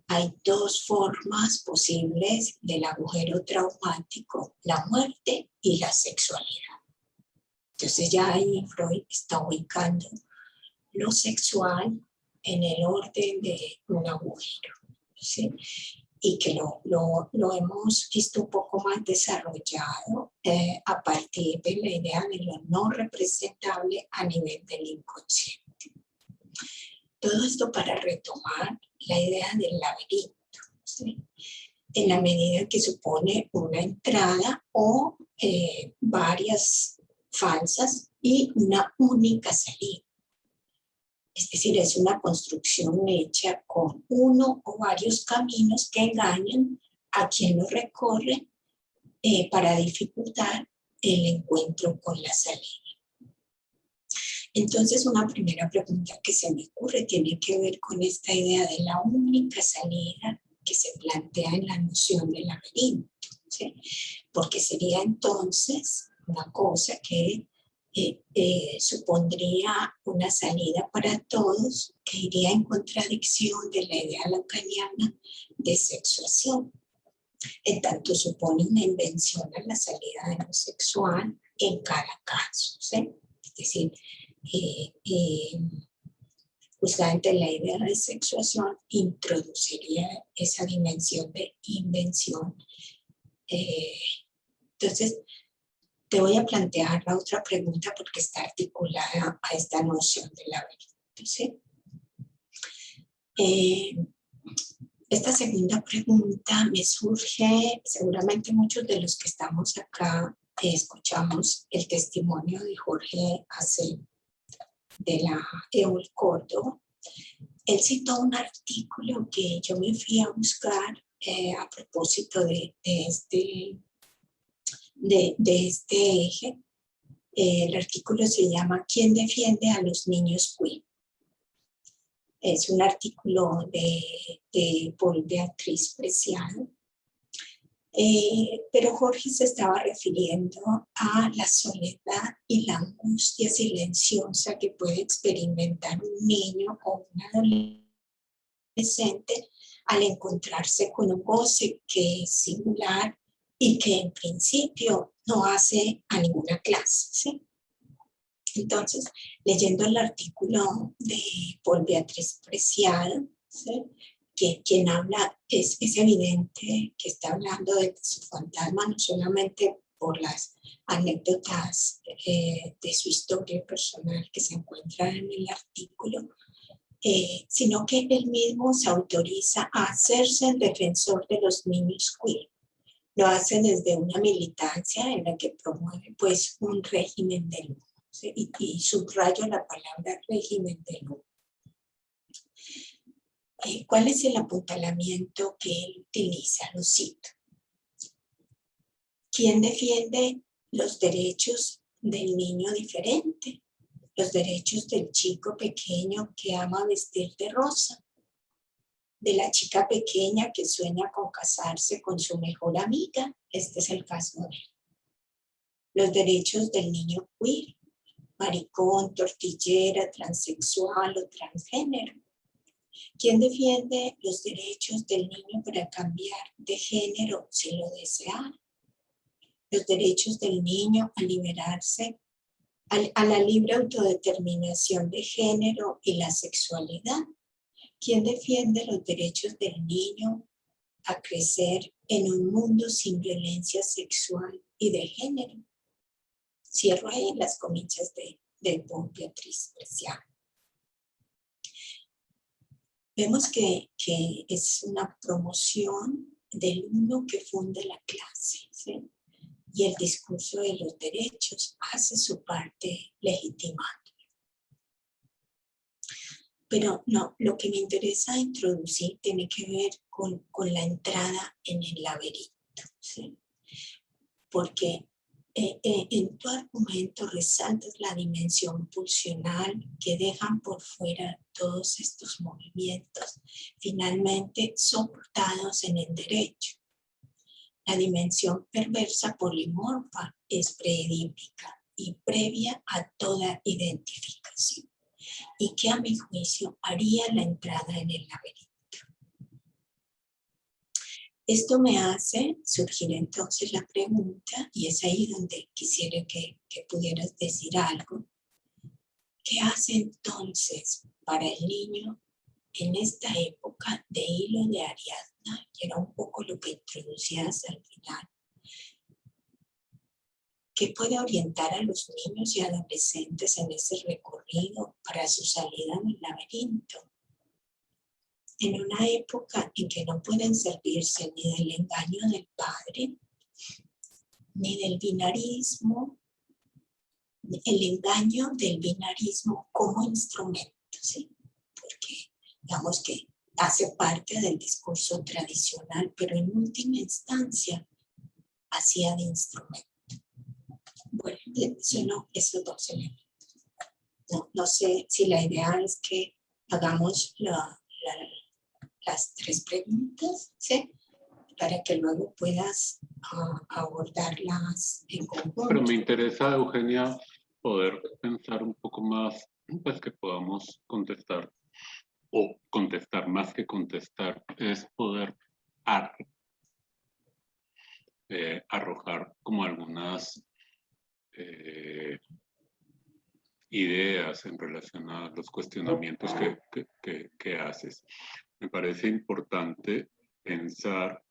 hay dos formas posibles del agujero traumático: la muerte y la sexualidad. Entonces ya ahí Freud está ubicando lo sexual en el orden de un agujero, ¿sí? Y que lo hemos visto un poco más desarrollado a partir de la idea de lo no representable a nivel del inconsciente. Todo esto para retomar la idea del laberinto, ¿sí? En la medida que supone una entrada o varias falsas y una única salida. Es decir, es una construcción hecha con uno o varios caminos que engañan a quien lo recorre para dificultar el encuentro con la salida. Entonces, una primera pregunta que se me ocurre tiene que ver con esta idea de la única salida que se plantea en la noción del laberinto, ¿sí? Porque sería entonces una cosa que supondría una salida para todos que iría en contradicción de la idea lacaniana de sexuación. En tanto supone una invención a la salida de lo sexual en cada caso, ¿sí? Es decir, justamente la idea de sexuación introduciría esa dimensión de invención. Entonces, te voy a plantear la otra pregunta porque está articulada a esta noción de laberinto, ¿sí? Esta segunda pregunta me surge, seguramente muchos de los que estamos acá escuchamos el testimonio de Jorge Acé de la EUL Córdoba. Él citó un artículo que yo me fui a buscar a propósito de este eje. El artículo se llama ¿Quién defiende a los niños queer? Es un artículo de Paul Beatriz Preciado. Pero Jorge se estaba refiriendo a la soledad y la angustia silenciosa que puede experimentar un niño o un adolescente al encontrarse con un goce que es singular y que en principio no hace a ninguna clase, ¿sí? Entonces, leyendo el artículo de Paul Beatriz Preciado, ¿sí? Que quien habla es evidente que está hablando de su fantasma, no solamente por las anécdotas de su historia personal que se encuentran en el artículo, sino que él mismo se autoriza a hacerse el defensor de los niños queer. Lo hace desde una militancia en la que promueve pues un régimen de lujo, ¿sí? Y subrayo la palabra régimen de lujo. ¿Cuál es el apuntalamiento que él utiliza? Lo cito. ¿Quién defiende los derechos del niño diferente? Los derechos del chico pequeño que ama vestir de rosa, de la chica pequeña que sueña con casarse con su mejor amiga. Este es el caso de él. Los derechos del niño queer, maricón, tortillera, transexual o transgénero. ¿Quién defiende los derechos del niño para cambiar de género si lo desea? Los derechos del niño a liberarse, a la libre autodeterminación de género y la sexualidad. ¿Quién defiende los derechos del niño a crecer en un mundo sin violencia sexual y de género? Cierro ahí las comillas de Paul Beatriz Preciado. Vemos que es una promoción del uno que funde la clase, ¿sí? Y el discurso de los derechos hace su parte legitimando. Pero no, lo que me interesa introducir tiene que ver con la entrada en el laberinto, ¿sí? Porque en tu argumento resaltas la dimensión pulsional que dejan por fuera todos estos movimientos, finalmente soportados en el derecho. La dimensión perversa polimorfa es preedípica y previa a toda identificación, y que a mi juicio haría la entrada en el laberinto. Esto me hace surgir entonces la pregunta, y es ahí donde quisiera que pudieras decir algo. ¿Qué hace entonces para el niño en esta época de hilo de Ariadna? Que era un poco lo que introducías al final. ¿Qué puede orientar a los niños y adolescentes en ese recorrido para su salida del laberinto? En una época en que no pueden servirse ni del engaño del padre, ni del binarismo, el engaño del binarismo como instrumento, ¿sí? Porque digamos que hace parte del discurso tradicional, pero en última instancia hacía de instrumento. Bueno, menciono esos dos elementos. No sé si la idea es que hagamos las tres preguntas, ¿sí? Para que luego puedas abordarlas en conjunto. Pero me interesa, Eugenia, poder pensar un poco más, pues que podamos contestar, o contestar más que contestar, es poder arrojar como algunas ideas en relación a los cuestionamientos que haces. Me parece importante pensar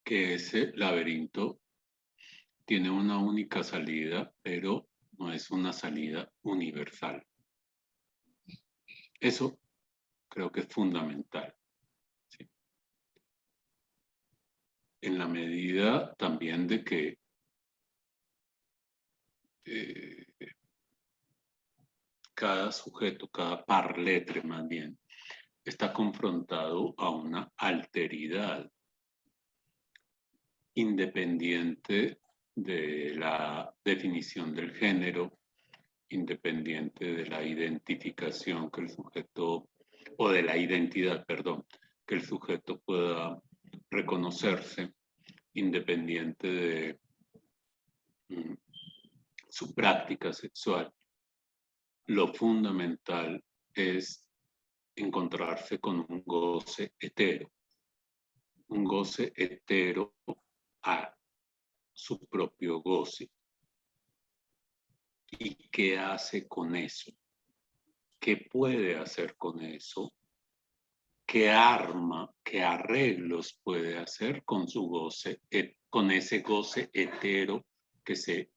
que ese laberinto tiene una única salida, pero no es una salida universal. Eso creo que es fundamental. ¿Sí? En la medida también de que cada sujeto, cada parletre más bien, está confrontado a una alteridad independiente de la definición del género, independiente de la identificación que el sujeto, o de la identidad, perdón, que el sujeto pueda reconocerse, independiente de su práctica sexual. Lo fundamental es encontrarse con un goce hetero a su propio goce. ¿Y qué hace con eso? ¿Qué puede hacer con eso? ¿Qué arreglos puede hacer con su goce, con ese goce hetero que se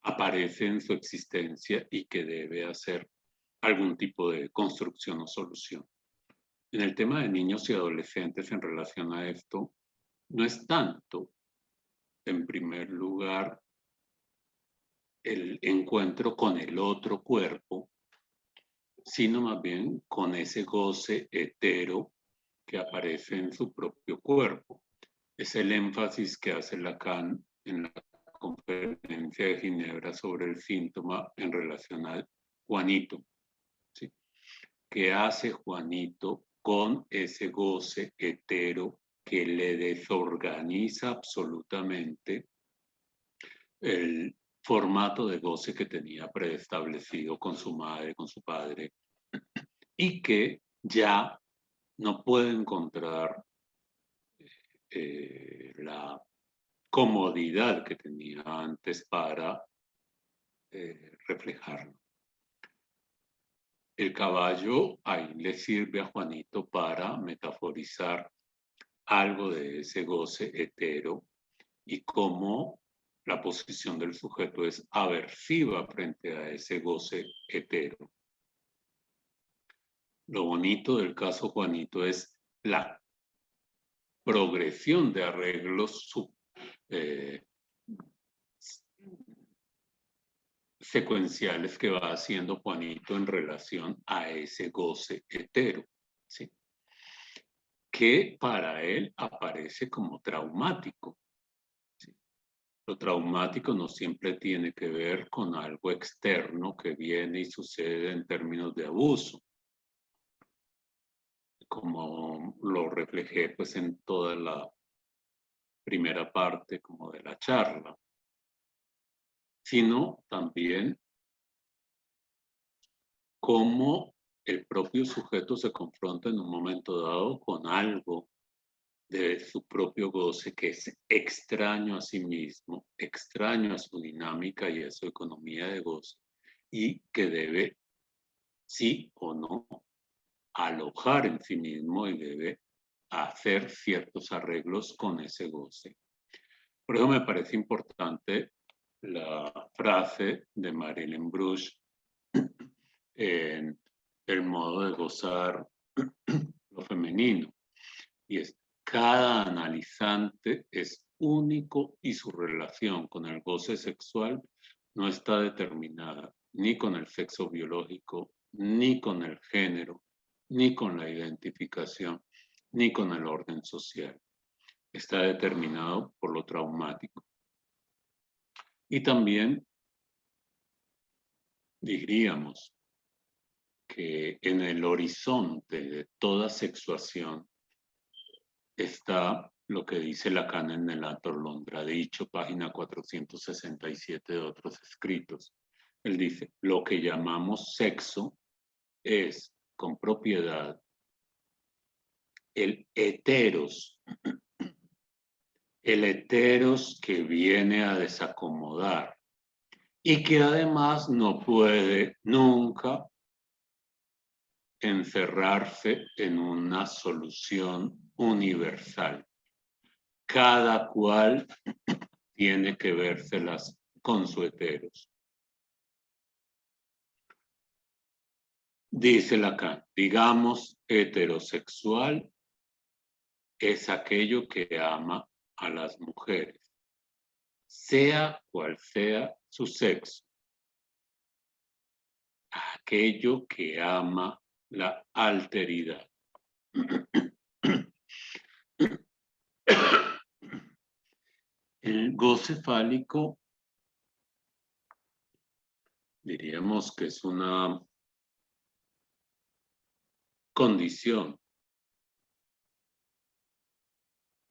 aparece en su existencia y que debe hacer algún tipo de construcción o solución? En el tema de niños y adolescentes en relación a esto, no es tanto, en primer lugar, el encuentro con el otro cuerpo, sino más bien con ese goce hetero que aparece en su propio cuerpo. Es el énfasis que hace Lacan en la conferencia de Ginebra sobre el síntoma en relación a Juanito. ¿Sí? ¿Qué hace Juanito con ese goce hetero que le desorganiza absolutamente el formato de goce que tenía preestablecido con su madre, con su padre, y que ya no puede encontrar la comodidad que tenía antes para reflejarlo? El caballo ahí le sirve a Juanito para metaforizar algo de ese goce hetero y cómo la posición del sujeto es aversiva frente a ese goce hetero. Lo bonito del caso Juanito es la progresión de arreglos secuenciales que va haciendo Juanito en relación a ese goce hetero, ¿sí? Que para él aparece como traumático. ¿Sí? Lo traumático no siempre tiene que ver con algo externo que viene y sucede en términos de abuso, como lo reflejé pues en toda la primera parte como de la charla, sino también cómo el propio sujeto se confronta en un momento dado con algo de su propio goce que es extraño a sí mismo, extraño a su dinámica y a su economía de goce, y que debe, sí o no, alojar en sí mismo y debe hacer ciertos arreglos con ese goce. Por eso me parece importante la frase de Marilyn Bruch en el modo de gozar lo femenino. Y es, cada analizante es único y su relación con el goce sexual no está determinada ni con el sexo biológico, ni con el género, ni con la identificación, ni con el orden social. Está determinado por lo traumático. Y también diríamos que en el horizonte de toda sexuación está lo que dice Lacan en el Atolondradicho, página 467 de otros escritos. Él dice, lo que llamamos sexo es, con propiedad, el heteros que viene a desacomodar y que además no puede nunca encerrarse en una solución universal. Cada cual tiene que vérselas con su heteros. Dice Lacan, digamos, heterosexual es aquello que ama a las mujeres, sea cual sea su sexo. Aquello que ama la alteridad. El goce fálico, diríamos que es una condición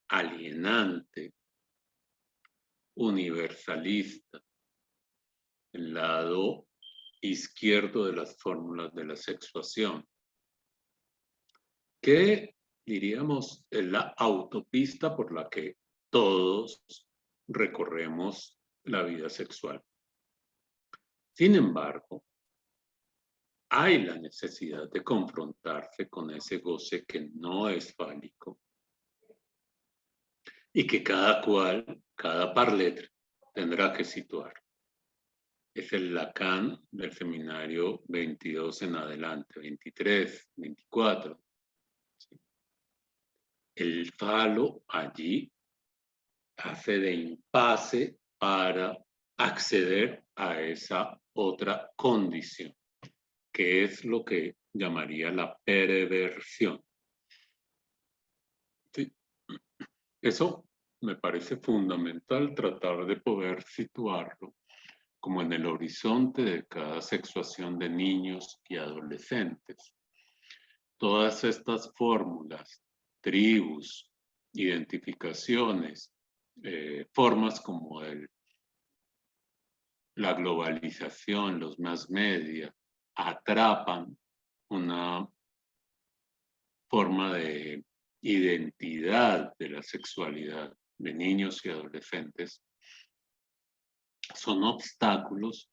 alienante, universalista, el lado izquierdo de las fórmulas de la sexuación, que diríamos es la autopista por la que todos recorremos la vida sexual. Sin embargo, hay la necesidad de confrontarse con ese goce que no es fálico y que cada cual, cada parletre, tendrá que situar. Es el Lacan del seminario 22 en adelante, 23, 24. ¿Sí? El falo allí hace de impasse para acceder a esa otra condición, que es lo que llamaría la perversión. ¿Sí? Eso me parece fundamental, tratar de poder situarlo como en el horizonte de cada sexuación de niños y adolescentes. Todas estas fórmulas, tribus, identificaciones, formas como la globalización, los más media, atrapan una forma de identidad de la sexualidad de niños y adolescentes. Son obstáculos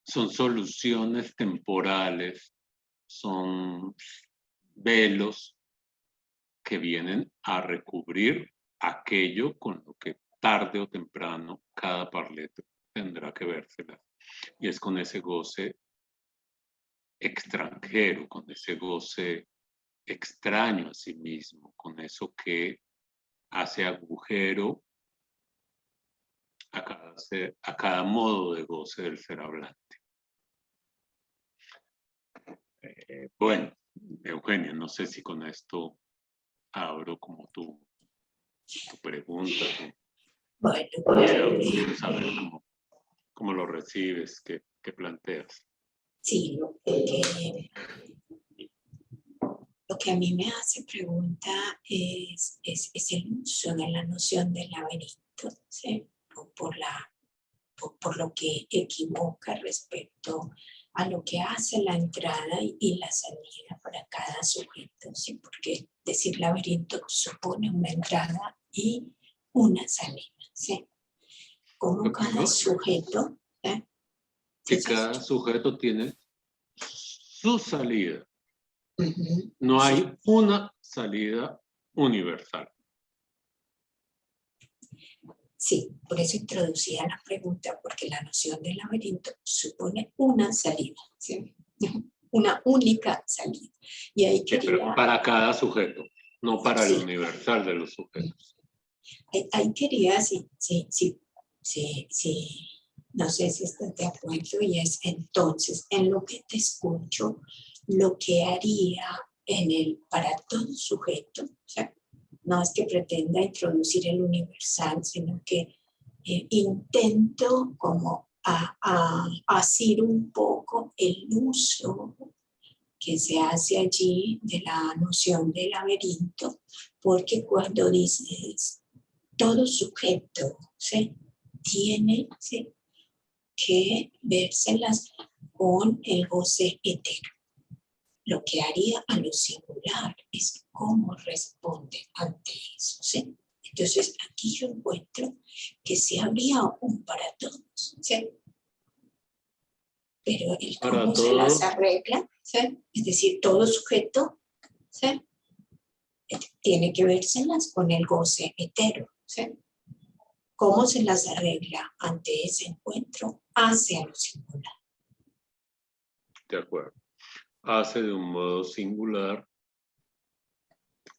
son soluciones temporales, son velos que vienen a recubrir aquello con lo que tarde o temprano cada parlete tendrá que vérsela. Y es con ese goce extranjero, con ese goce extraño a sí mismo, con eso que hace agujero a cada modo de goce del ser hablante. Bueno, Eugenia, no sé si con esto abro como tu pregunta. Bueno, Quiero saber cómo lo recibes, qué planteas. sí, lo que a mí me hace pregunta es el uso de la noción del laberinto, ¿sí? Por lo que equivoca respecto a lo que hace la entrada y la salida para cada sujeto, ¿sí? Porque decir laberinto supone una entrada y una salida, ¿sí? Como cada sujeto, ¿eh? Que cada sujeto tiene su salida. No hay una salida universal. Sí, por eso introducía la pregunta, porque la noción de laberinto supone una salida, ¿sí? Una única salida. Y ahí Pero quería, para cada sujeto, no para el sí, universal de los sujetos. ahí quería, no sé si estás de acuerdo, y es entonces, en lo que te escucho, lo que haría para todo sujeto, o sea, no es que pretenda introducir el universal, sino que intento como asir un poco el uso que se hace allí de la noción de laberinto, porque cuando dices todo sujeto, ¿sí? Tiene, ¿sí?, que vérselas con el goce hetero. Lo que haría a lo singular es cómo responde ante eso, ¿sí? Entonces, aquí yo encuentro que sí habría un para todos, ¿sí? Pero el Para cómo se las todos, arregla, ¿sí? Es decir, todo sujeto, ¿sí?, tiene que vérselas con el goce hetero, ¿sí? ¿Cómo se las arregla ante ese encuentro hacia lo singular? de acuerdo, hace de un modo singular,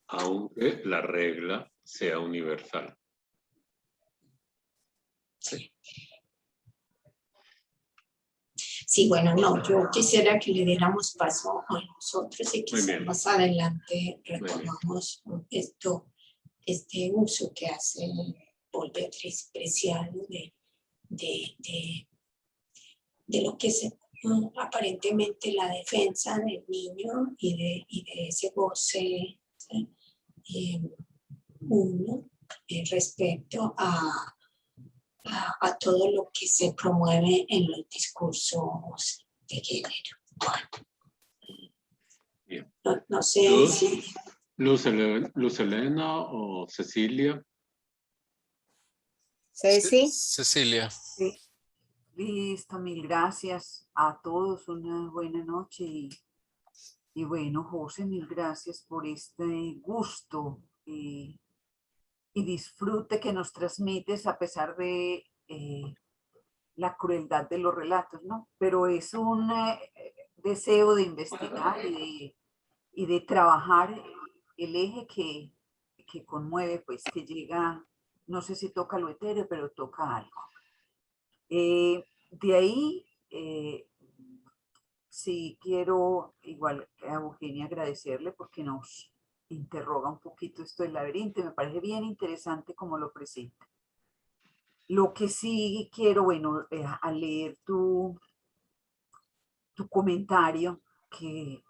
aunque la regla sea universal. Sí. Sí, bueno, no, yo quisiera que le diéramos paso a nosotros y quizás más adelante retomamos este uso que hace Paul Beatrice Preciado de lo que es aparentemente la defensa del niño y de ese goce, ¿sí?, uno respecto a todo lo que se promueve en los discursos de género. Bien. No sé si... Luz Elena o Cecilia. Ceci. Cecilia. Sí. Listo, mil gracias a todos, una buena noche y bueno, José, mil gracias por este gusto y disfrute que nos transmites a pesar de la crueldad de los relatos, ¿no? Pero es un deseo de investigar y de trabajar el eje que conmueve, pues que llega, no sé si toca lo etéreo, pero toca algo. De ahí, sí quiero, igual a Eugenia, agradecerle porque nos interroga un poquito esto del laberinto y me parece bien interesante como lo presenta. Lo que sí quiero, bueno, al leer tu comentario, que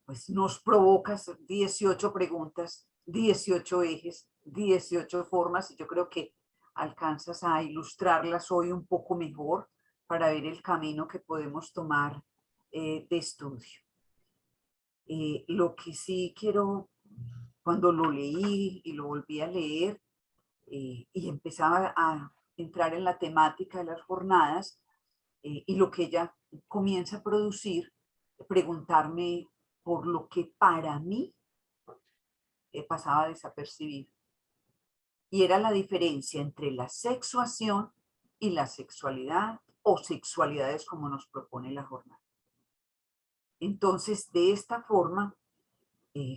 pues nos provocas 18 preguntas, 18 ejes, 18 formas, y yo creo que alcanzas a ilustrarlas hoy un poco mejor para ver el camino que podemos tomar de estudio. Lo que sí quiero, cuando lo leí y lo volví a leer y empezaba a entrar en la temática de las jornadas y lo que ella comienza a producir, preguntarme por lo que para mí pasaba desapercibido. Y era la diferencia entre la sexuación y la sexualidad o sexualidades como nos propone la jornada. Entonces, de esta forma,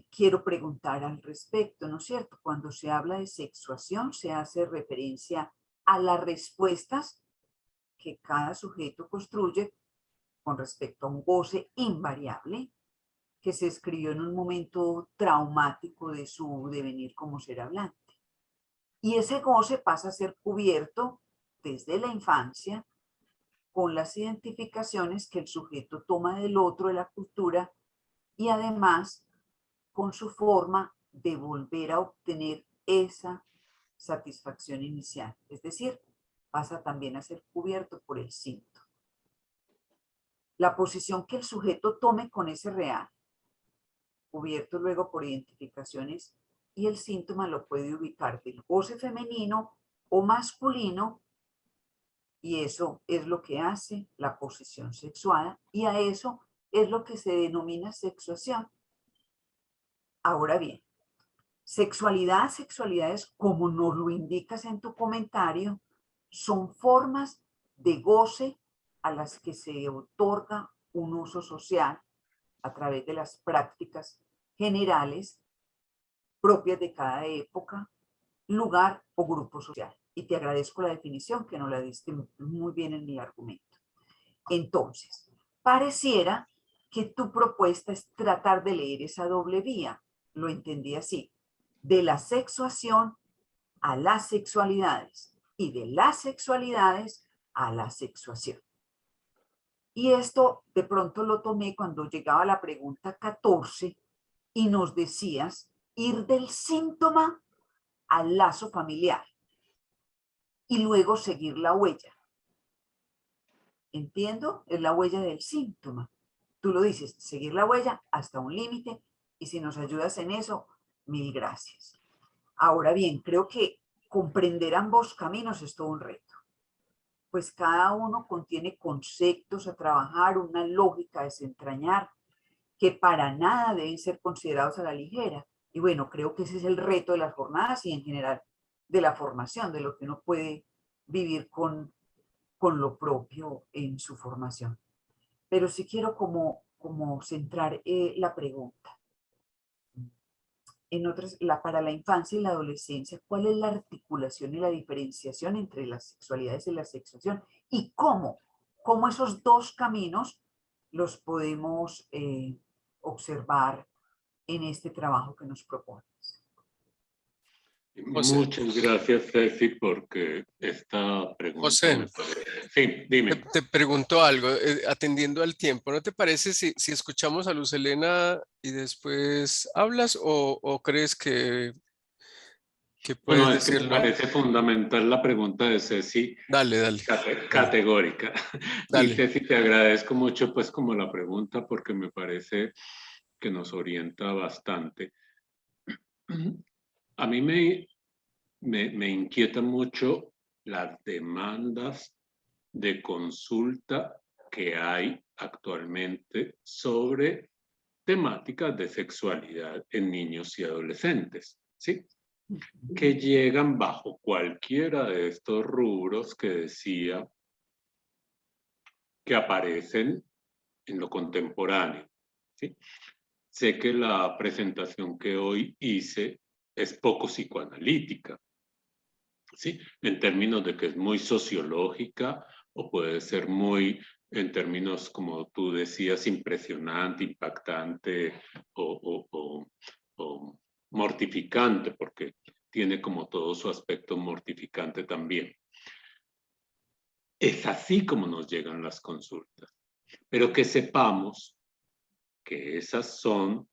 quiero preguntar al respecto, ¿no es cierto? Cuando se habla de sexuación, se hace referencia a las respuestas que cada sujeto construye con respecto a un goce invariable que se escribió en un momento traumático de su devenir como ser hablante. Y ese goce pasa a ser cubierto desde la infancia con las identificaciones que el sujeto toma del otro, de la cultura, y además con su forma de volver a obtener esa satisfacción inicial. Es decir, pasa también a ser cubierto por el síntoma. La posición que el sujeto tome con ese real, cubierto luego por identificaciones, y el síntoma lo puede ubicar del goce femenino o masculino, y eso es lo que hace la posición sexuada, y a eso es lo que se denomina sexuación. Ahora bien, Sexualidad, sexualidades, como nos lo indicas en tu comentario, son formas de goce a las que se otorga un uso social a través de las prácticas generales propias de cada época, lugar o grupo social. Y te agradezco la definición que nos la diste muy bien en el argumento. Entonces, pareciera que tu propuesta es tratar de leer esa doble vía. Lo entendí así. De la sexuación a las sexualidades y de las sexualidades a la sexuación. Y esto de pronto lo tomé cuando llegaba la pregunta 14 y nos decías ir del síntoma al lazo familiar y luego seguir la huella. ¿Entiendo? Es la huella del síntoma. Tú lo dices, seguir la huella hasta un límite, y si nos ayudas en eso, mil gracias. Ahora bien, creo que comprender ambos caminos es todo un reto, pues cada uno contiene conceptos a trabajar, una lógica a desentrañar, que para nada deben ser considerados a la ligera. Y bueno, creo que ese es el reto de las jornadas y en general de la formación, de lo que uno puede vivir con lo propio en su formación. Pero sí quiero como centrar la pregunta. En otras, para la infancia y la adolescencia, ¿cuál es la articulación y la diferenciación entre las sexualidades y la sexuación? ¿Y cómo esos dos caminos los podemos observar en este trabajo que nos propones? José. Muchas gracias, Ceci, porque esta pregunta José, me parece... Sí, dime. te pregunto algo, atendiendo al tiempo, ¿no te parece si escuchamos a Luz Helena y después hablas o crees que puedes Bueno, es que me decirlo? parece fundamental la pregunta de Ceci, Dale, dale, categórica. Y dale. Ceci, te agradezco mucho pues como la pregunta porque me parece que nos orienta bastante. A mí me inquieta mucho las demandas de consulta que hay actualmente sobre temáticas de sexualidad en niños y adolescentes, ¿sí? Que llegan bajo cualquiera de estos rubros que decía que aparecen en lo contemporáneo, ¿sí? Sé que la presentación que hoy hice es poco psicoanalítica, ¿sí? En términos de que es muy sociológica o puede ser muy, en términos como tú decías, impresionante, impactante o mortificante, porque tiene como todo su aspecto mortificante también. Es así como nos llegan las consultas, pero que sepamos que esas son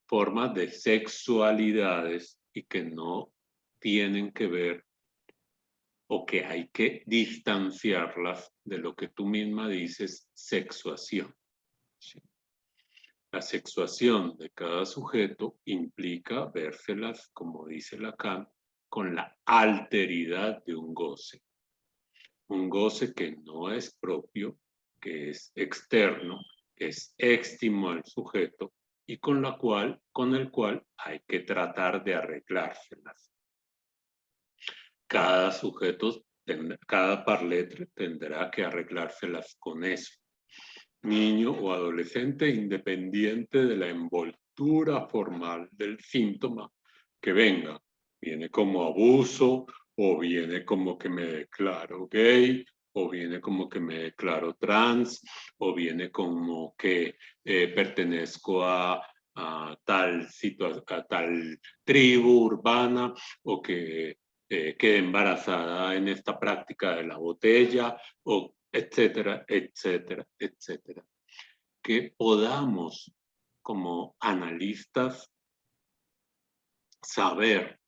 formas de sexualidades y que no tienen que ver o que hay que distanciarlas de lo que tú misma dices, sexuación. ¿Sí? La sexuación de cada sujeto implica vérselas, como dice Lacan, con la alteridad de un goce. Un goce que no es propio, que es externo, que es éxtimo al sujeto y con el cual hay que tratar de arreglárselas. Cada sujeto, cada parletre tendrá que arreglárselas con eso. Niño o adolescente, independiente de la envoltura formal del síntoma que venga. Viene como abuso, o viene como que me declaro gay, o viene como que me declaro trans, o viene como que pertenezco a tal tribu urbana, o que quede embarazada en esta práctica de la botella, o etcétera, etcétera, etcétera. Que podamos, como analistas, saber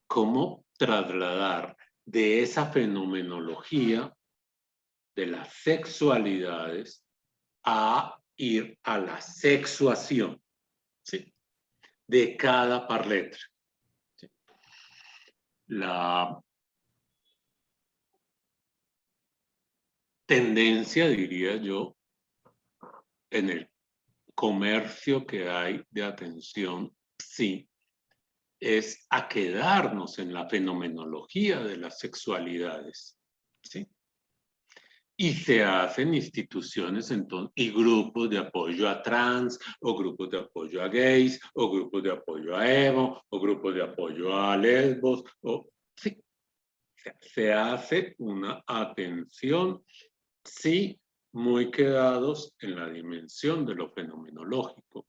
cómo trasladar de esa fenomenología de las sexualidades a ir a la sexuación, ¿sí? De cada parletre. ¿Sí? La tendencia, diría yo, en el comercio que hay de atención, sí, es a quedarnos en la fenomenología de las sexualidades, ¿sí? Y se hacen instituciones y grupos de apoyo a trans, o grupos de apoyo a gays, o grupos de apoyo a emo, o grupos de apoyo a lesbos, sí. Se hace una atención, sí, muy quedados en la dimensión de lo fenomenológico.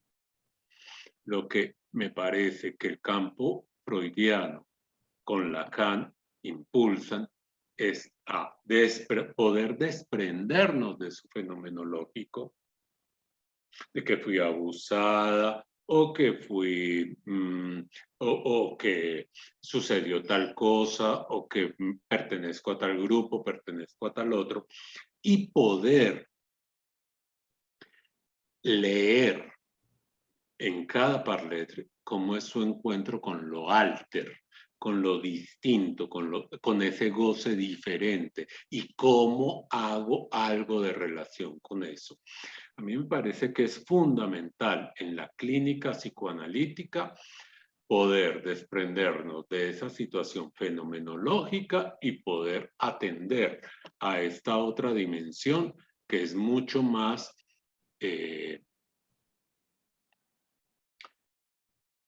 Lo que me parece que el campo freudiano con Lacan impulsan es a poder desprendernos de su fenomenológico, de que fui abusada o que o que sucedió tal cosa o que pertenezco a tal grupo, pertenezco a tal otro, y poder leer en cada parletre cómo es su encuentro con lo alter, con lo distinto, con ese goce diferente y cómo hago algo de relación con eso. A mí me parece que es fundamental en la clínica psicoanalítica poder desprendernos de esa situación fenomenológica y poder atender a esta otra dimensión que es mucho más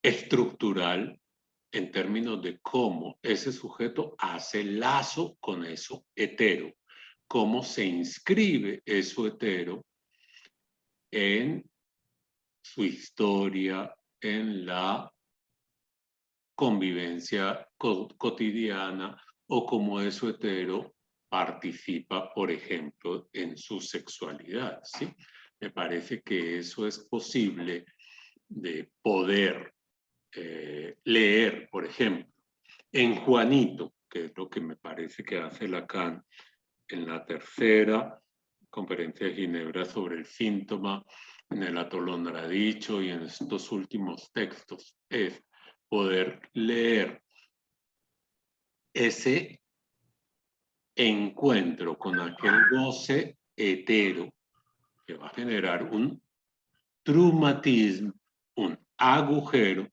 estructural en términos de cómo ese sujeto hace lazo con eso hetero, cómo se inscribe eso hetero en su historia, en la convivencia cotidiana, o cómo eso hetero participa, por ejemplo, en su sexualidad, ¿sí? Me parece que eso es posible de poder leer, por ejemplo, en Juanito, que es lo que me parece que hace Lacan en la tercera conferencia de Ginebra sobre el síntoma, en el Atolondradicho y en estos últimos textos, es poder leer ese encuentro con aquel goce hetero que va a generar un traumatismo, un agujero,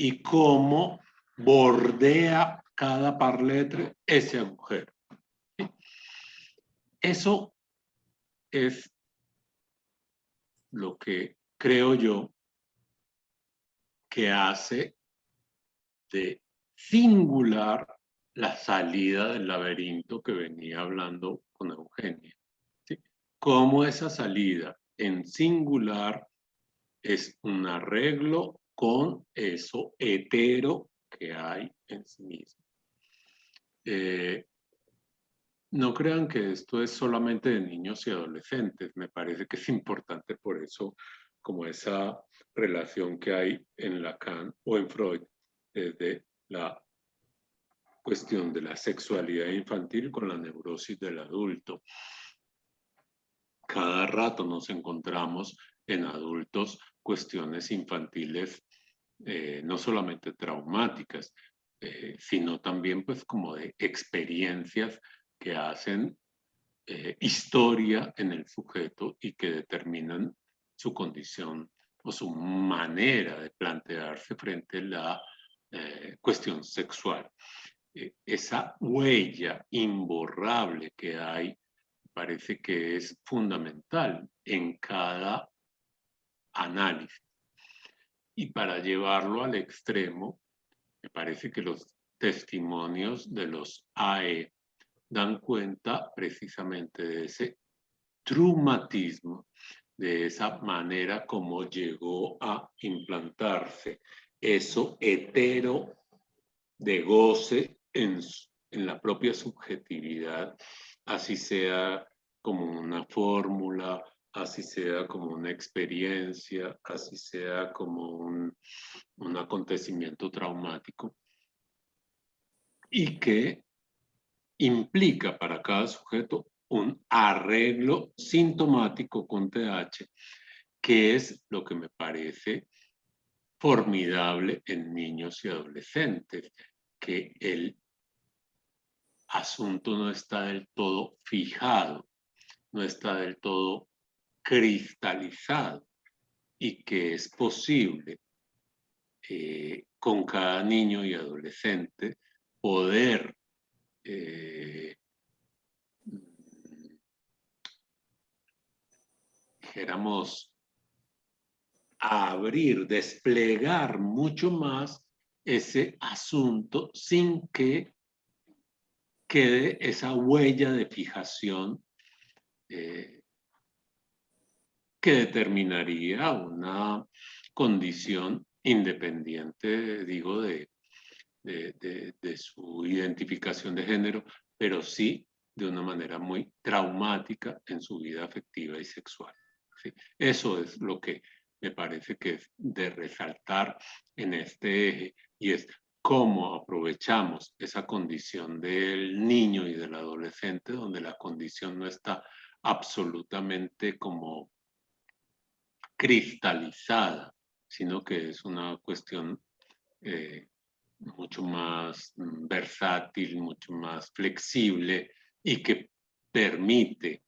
y cómo bordea cada parletre ese agujero. Eso es lo que creo yo que hace de singular la salida del laberinto que venía hablando con Eugenia. ¿Sí? Cómo esa salida en singular es un arreglo con eso hetero que hay en sí mismo. No crean que esto es solamente de niños y adolescentes. Me parece que es importante por eso, como esa relación que hay en Lacan o en Freud, desde la cuestión de la sexualidad infantil con la neurosis del adulto. Cada rato nos encontramos en adultos cuestiones infantiles, no solamente traumáticas, sino también pues como de experiencias que hacen historia en el sujeto y que determinan su condición o su manera de plantearse frente a la cuestión sexual. Esa huella imborrable que hay parece que es fundamental en cada análisis. Y para llevarlo al extremo, me parece que los testimonios de los AE dan cuenta precisamente de ese traumatismo, de esa manera como llegó a implantarse eso hetero de goce en la propia subjetividad, así sea como una fórmula, así sea como una experiencia, así sea como un acontecimiento traumático, y que implica para cada sujeto un arreglo sintomático con TH, que es lo que me parece formidable en niños y adolescentes, que el asunto no está del todo fijado, no está del todo cristalizado, y que es posible con cada niño y adolescente, poder dijéramos, abrir, desplegar mucho más ese asunto sin que quede esa huella de fijación que determinaría una condición independiente, digo, de su identificación de género, pero sí de una manera muy traumática en su vida afectiva y sexual. ¿Sí? Eso es lo que me parece que es de resaltar en este eje, y es cómo aprovechamos esa condición del niño y del adolescente, donde la condición no está absolutamente como cristalizada, sino que es una cuestión mucho más versátil, mucho más flexible y que permite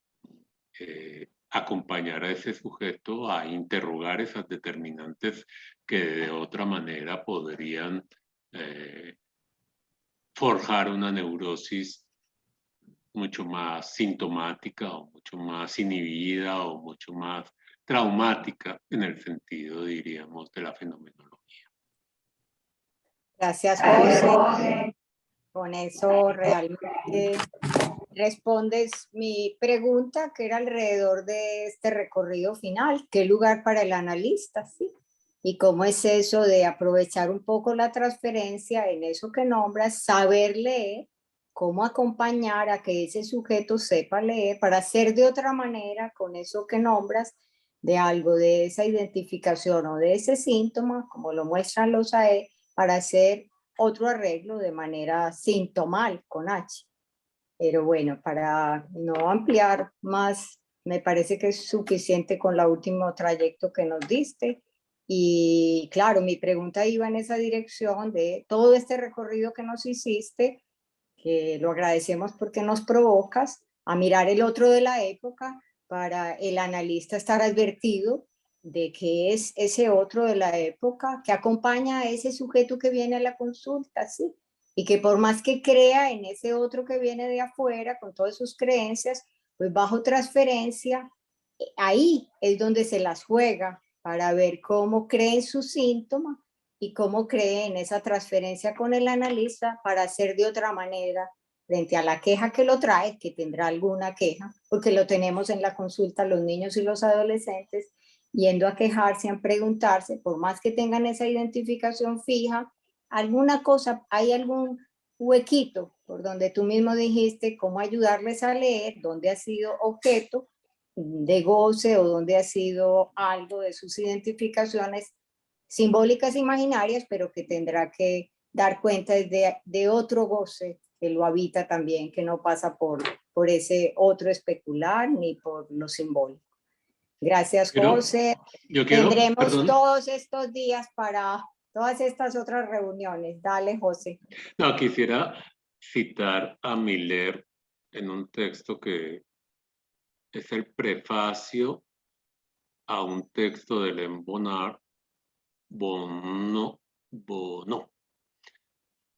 acompañar a ese sujeto a interrogar esas determinantes que de otra manera podrían forjar una neurosis mucho más sintomática o mucho más inhibida o mucho más traumática en el sentido, diríamos, de la fenomenología. Gracias, José. Con eso realmente respondes mi pregunta, que era alrededor de este recorrido final. ¿Qué lugar para el analista? ¿Sí? Y cómo es eso de aprovechar un poco la transferencia en eso que nombras, saber leer, cómo acompañar a que ese sujeto sepa leer para hacer de otra manera con eso que nombras, de algo, de esa identificación o de ese síntoma, como lo muestran los AE, para hacer otro arreglo de manera sintomal con H. Pero bueno, para no ampliar más, me parece que es suficiente con el último trayecto que nos diste. Y claro, mi pregunta iba en esa dirección de todo este recorrido que nos hiciste, que lo agradecemos porque nos provocas a mirar el otro de la época para el analista estar advertido de que es ese otro de la época que acompaña a ese sujeto que viene a la consulta, ¿sí? Y que por más que crea en ese otro que viene de afuera, con todas sus creencias, pues bajo transferencia, ahí es donde se las juega para ver cómo cree en sus síntomas y cómo cree en esa transferencia con el analista para hacer de otra manera frente a la queja que lo trae, que tendrá alguna queja, porque lo tenemos en la consulta los niños y los adolescentes, yendo a quejarse, a preguntarse, por más que tengan esa identificación fija, alguna cosa, hay algún huequito por donde tú mismo dijiste cómo ayudarles a leer, dónde ha sido objeto de goce o donde ha sido algo de sus identificaciones simbólicas imaginarias, pero que tendrá que dar cuenta de otro goce que lo habita también, que no pasa por ese otro especular ni por lo simbólico. Gracias, José. Tendremos todos estos días para todas estas otras reuniones. Dale, José. No, quisiera citar a Miller en un texto que es el prefacio a un texto de Len Bono.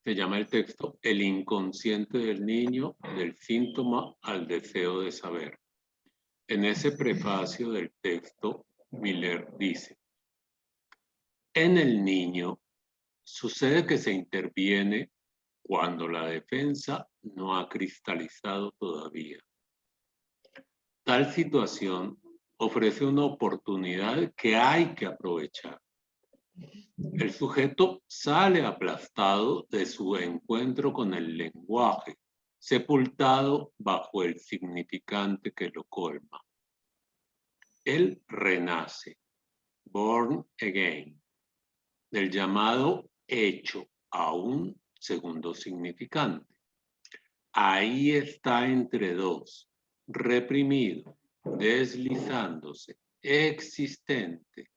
Se llama el texto El inconsciente del niño, del síntoma al deseo de saber. En ese prefacio del texto, Miller dice: en el niño sucede que se interviene cuando la defensa no ha cristalizado todavía. Tal situación ofrece una oportunidad que hay que aprovechar. El sujeto sale aplastado de su encuentro con el lenguaje, sepultado bajo el significante que lo colma. Él renace, born again, del llamado hecho a un segundo significante. Ahí está entre dos, reprimido, deslizándose, existente,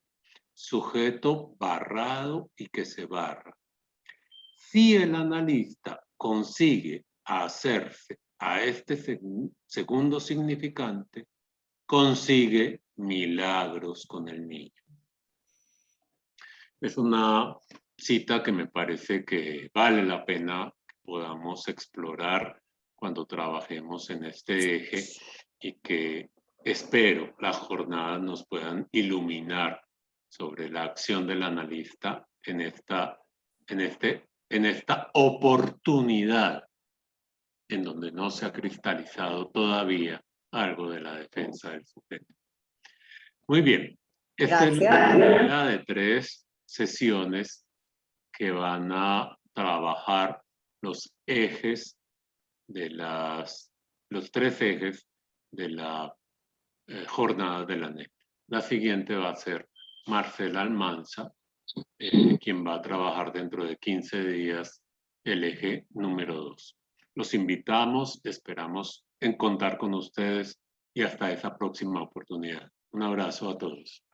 sujeto barrado y que se barra. Si el analista consigue hacerse a este segundo significante, consigue milagros con el niño. Es una cita que me parece que vale la pena que podamos explorar cuando trabajemos en este eje y que espero las jornadas nos puedan iluminar sobre la acción del analista en esta oportunidad en donde no se ha cristalizado todavía algo de la defensa del sujeto. Muy bien. Esta es la primera de 3 sesiones que van a trabajar los ejes de los 3 ejes de la jornada de la NEP. La siguiente va a ser Marcela Almanza, quien va a trabajar dentro de 15 días el eje número 2. Los invitamos, esperamos en contar con ustedes y hasta esa próxima oportunidad. Un abrazo a todos.